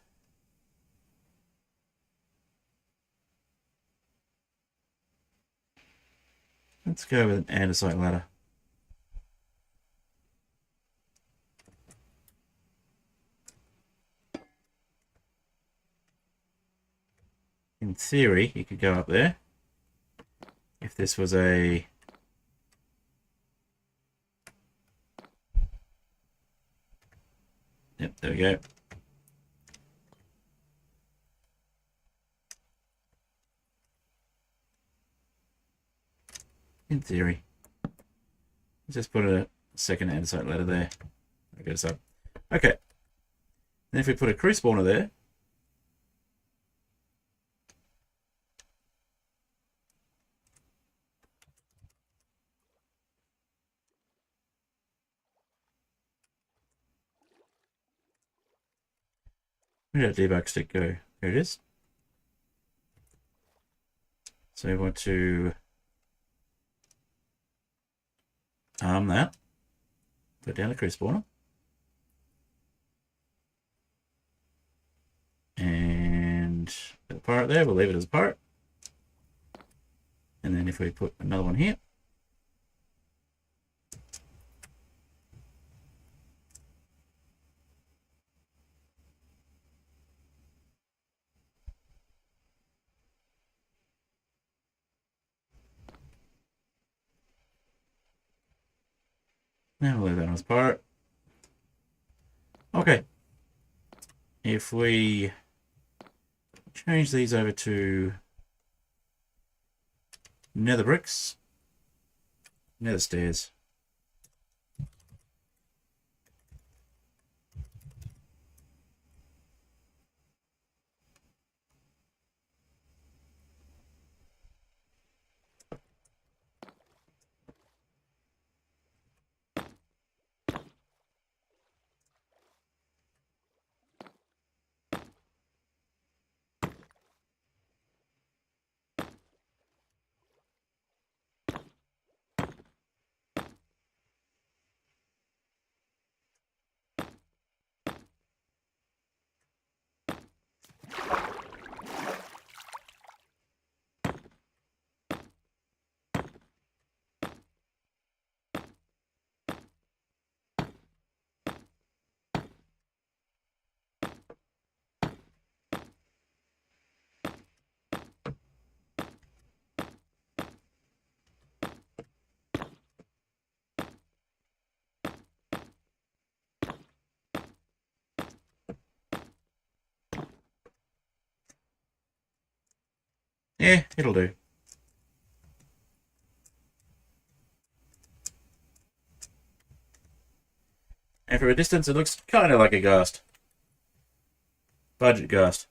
Let's go with an andesite ladder. In theory, you could go up there. If this was a... Yep, there we go. In theory. Let's just put a second andesite ladder there. That goes up. Okay. Then if we put a crew spawner there, where did that debug stick go? Here it is. So we want to arm that. Put down the crew spawner. And the pirate there, we'll leave it as a pirate. And then if we put another one here. Now we'll leave that as pirate. Okay. If we change these over to nether bricks, nether stairs. Yeah, it'll do. And from a distance, it looks kind of like a ghast. Budget ghast.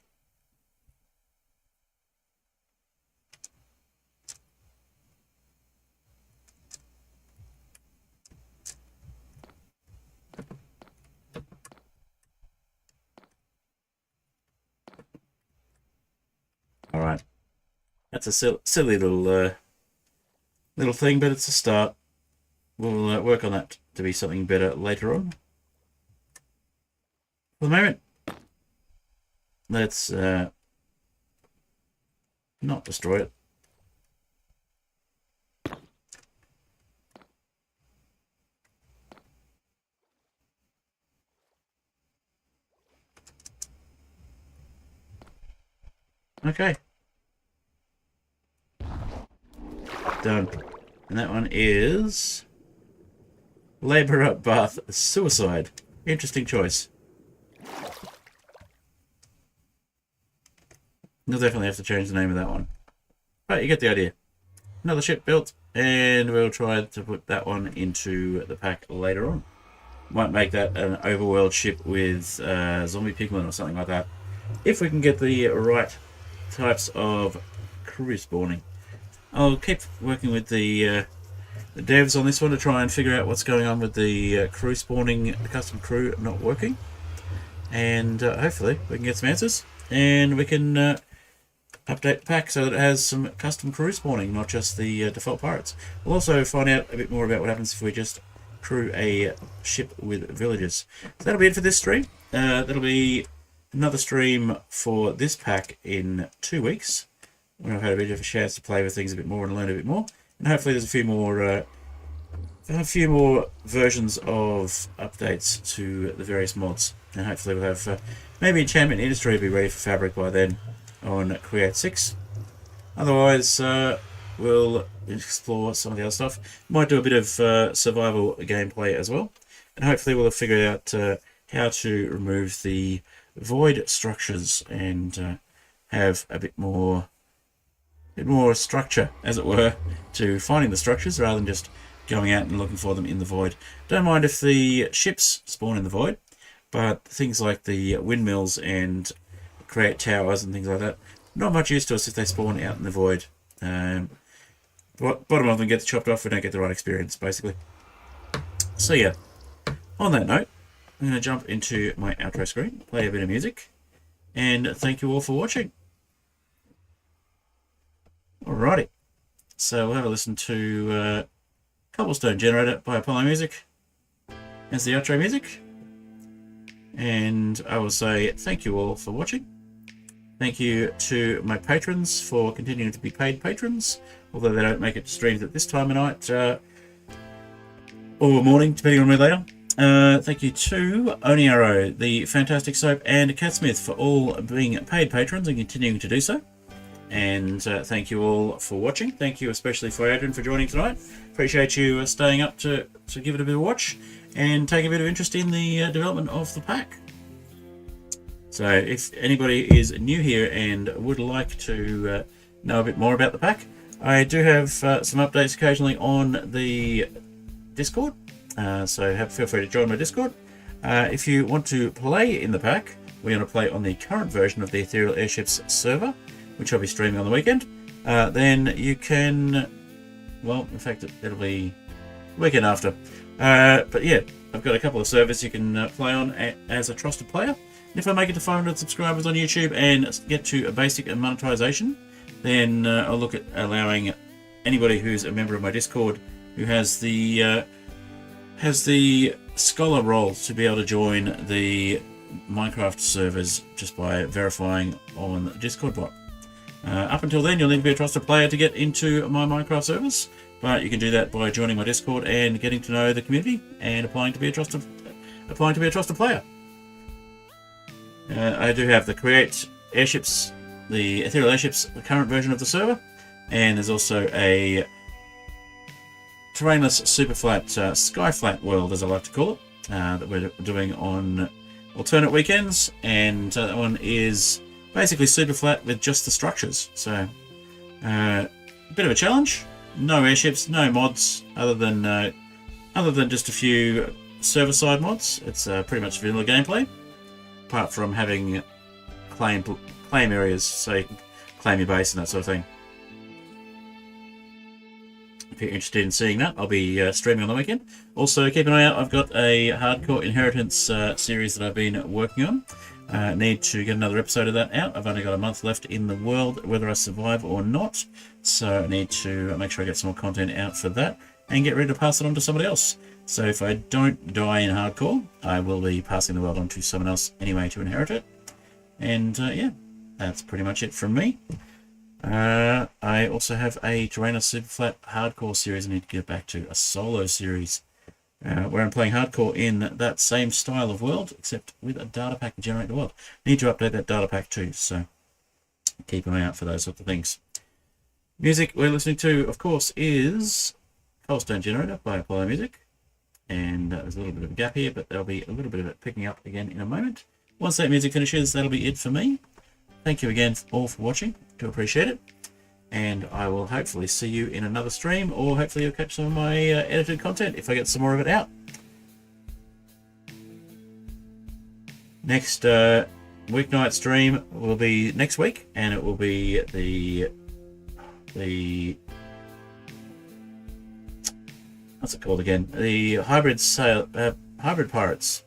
All right. That's a silly little little thing, but it's a start. We'll work on that to be something better later on. For the moment, let's not destroy it. Okay. Done. And that one is Labourer Bath Suicide. Interesting choice. We'll definitely have to change the name of that one. But you get the idea. Another ship built, and we'll try to put that one into the pack later on. Might make that an overworld ship with zombie piglin or something like that. if we can get the right types of crew spawning. I'll keep working with the devs on this one to try and figure out what's going on with the crew spawning, the custom crew not working, and hopefully we can get some answers and we can update the pack so that it has some custom crew spawning, not just the default pirates. We'll also find out a bit more about what happens if we just crew a ship with villagers. So that'll be it for this stream. That'll be another stream for this pack in 2 weeks, when I've had a bit of a chance to play with things a bit more and learn a bit more. And hopefully there's a few more versions of updates to the various mods. And hopefully we'll have maybe Enchantment Industry will be ready for Fabric by then on Create 6. Otherwise, we'll explore some of the other stuff. Might do a bit of survival gameplay as well. And hopefully we'll have figured out how to remove the void structures and have a bit more structure, as it were, to finding the structures rather than just going out and looking for them in the void. Don't mind if the ships spawn in the void, but things like the windmills and create towers and things like that, not much use to us if they spawn out in the void. Bottom of them gets chopped off, we don't get the right experience, basically. So yeah, on that note, I'm going to jump into my outro screen, play a bit of music, and thank you all for watching. Alrighty, so we'll have a listen to Cobblestone Generator by Apollo Music as the outro music. And I will say thank you all for watching. Thank you to my patrons for continuing to be paid patrons, although they don't make it to streams at this time of night or morning, depending on where they are. Thank you to Oniaro, the Fantastic Soap, and Catsmith for all being paid patrons and continuing to do so. And thank you all for watching. Thank you especially for Adrian for joining tonight. Appreciate you staying up to give it a bit of a watch and take a bit of interest in the development of the pack. So if anybody is new here and would like to know a bit more about the pack, I do have some updates occasionally on the Discord. So feel free to join my Discord. If you want to play in the pack, we're going to play on the current version of the Aetherial Airships server, which I'll be streaming on the weekend. Then you can, well, in fact, it'll be weekend after. But yeah, I've got a couple of servers you can play on as a trusted player. And if I make it to 500 subscribers on YouTube and get to a basic monetization, then I'll look at allowing anybody who's a member of my Discord who has the scholar role to be able to join the Minecraft servers just by verifying on the Discord bot. Up until then, you'll need to be a trusted player to get into my Minecraft servers, but you can do that by joining my Discord and getting to know the community and applying to be a trusted player. I do have the Create Airships, the Aetherial Airships, the current version of the server, and there's also a terrainless super flat sky flat world, as I like to call it, that we're doing on alternate weekends, and that one is basically super flat with just the structures. So a bit of a challenge. No airships, no mods other than just a few server side mods. It's pretty much vanilla gameplay, apart from having claim areas so you can claim your base and that sort of thing. If you're interested in seeing that, I'll be streaming on the weekend. Also, keep an eye out. I've got a Hardcore Inheritance series that I've been working on. Need to get another episode of that out. I've only got a month left in the world, whether I survive or not. So I need to make sure I get some more content out for that and get ready to pass it on to somebody else. So if I don't die in Hardcore, I will be passing the world on to someone else anyway to inherit it. And yeah, that's pretty much it from me. I also have a Terrainer Super Flat Hardcore series I need to get back to, a solo series, where I'm playing Hardcore in that same style of world, except with a data pack to generate the world. Need to update that data pack too, so keep an eye out for those sorts of things. Music we're listening to, of course, is Cobblestone Generator by Apollo Music. And there's a little bit of a gap here, but there'll be a little bit of it picking up again in a moment. Once that music finishes, that'll be it for me. Thank you again all for watching. Do appreciate it. And I will hopefully see you in another stream, or hopefully you'll catch some of my edited content if I get some more of it out. Next weeknight stream will be next week, and it will be the what's it called again? The hybrid pirates.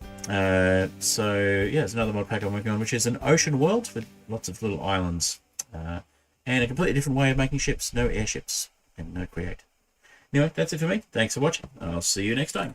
So yeah, there's another mod pack I'm working on, which is an ocean world with lots of little islands, and a completely different way of making ships. No airships and no create. Anyway, that's it for me. Thanks for watching. I'll see you next time.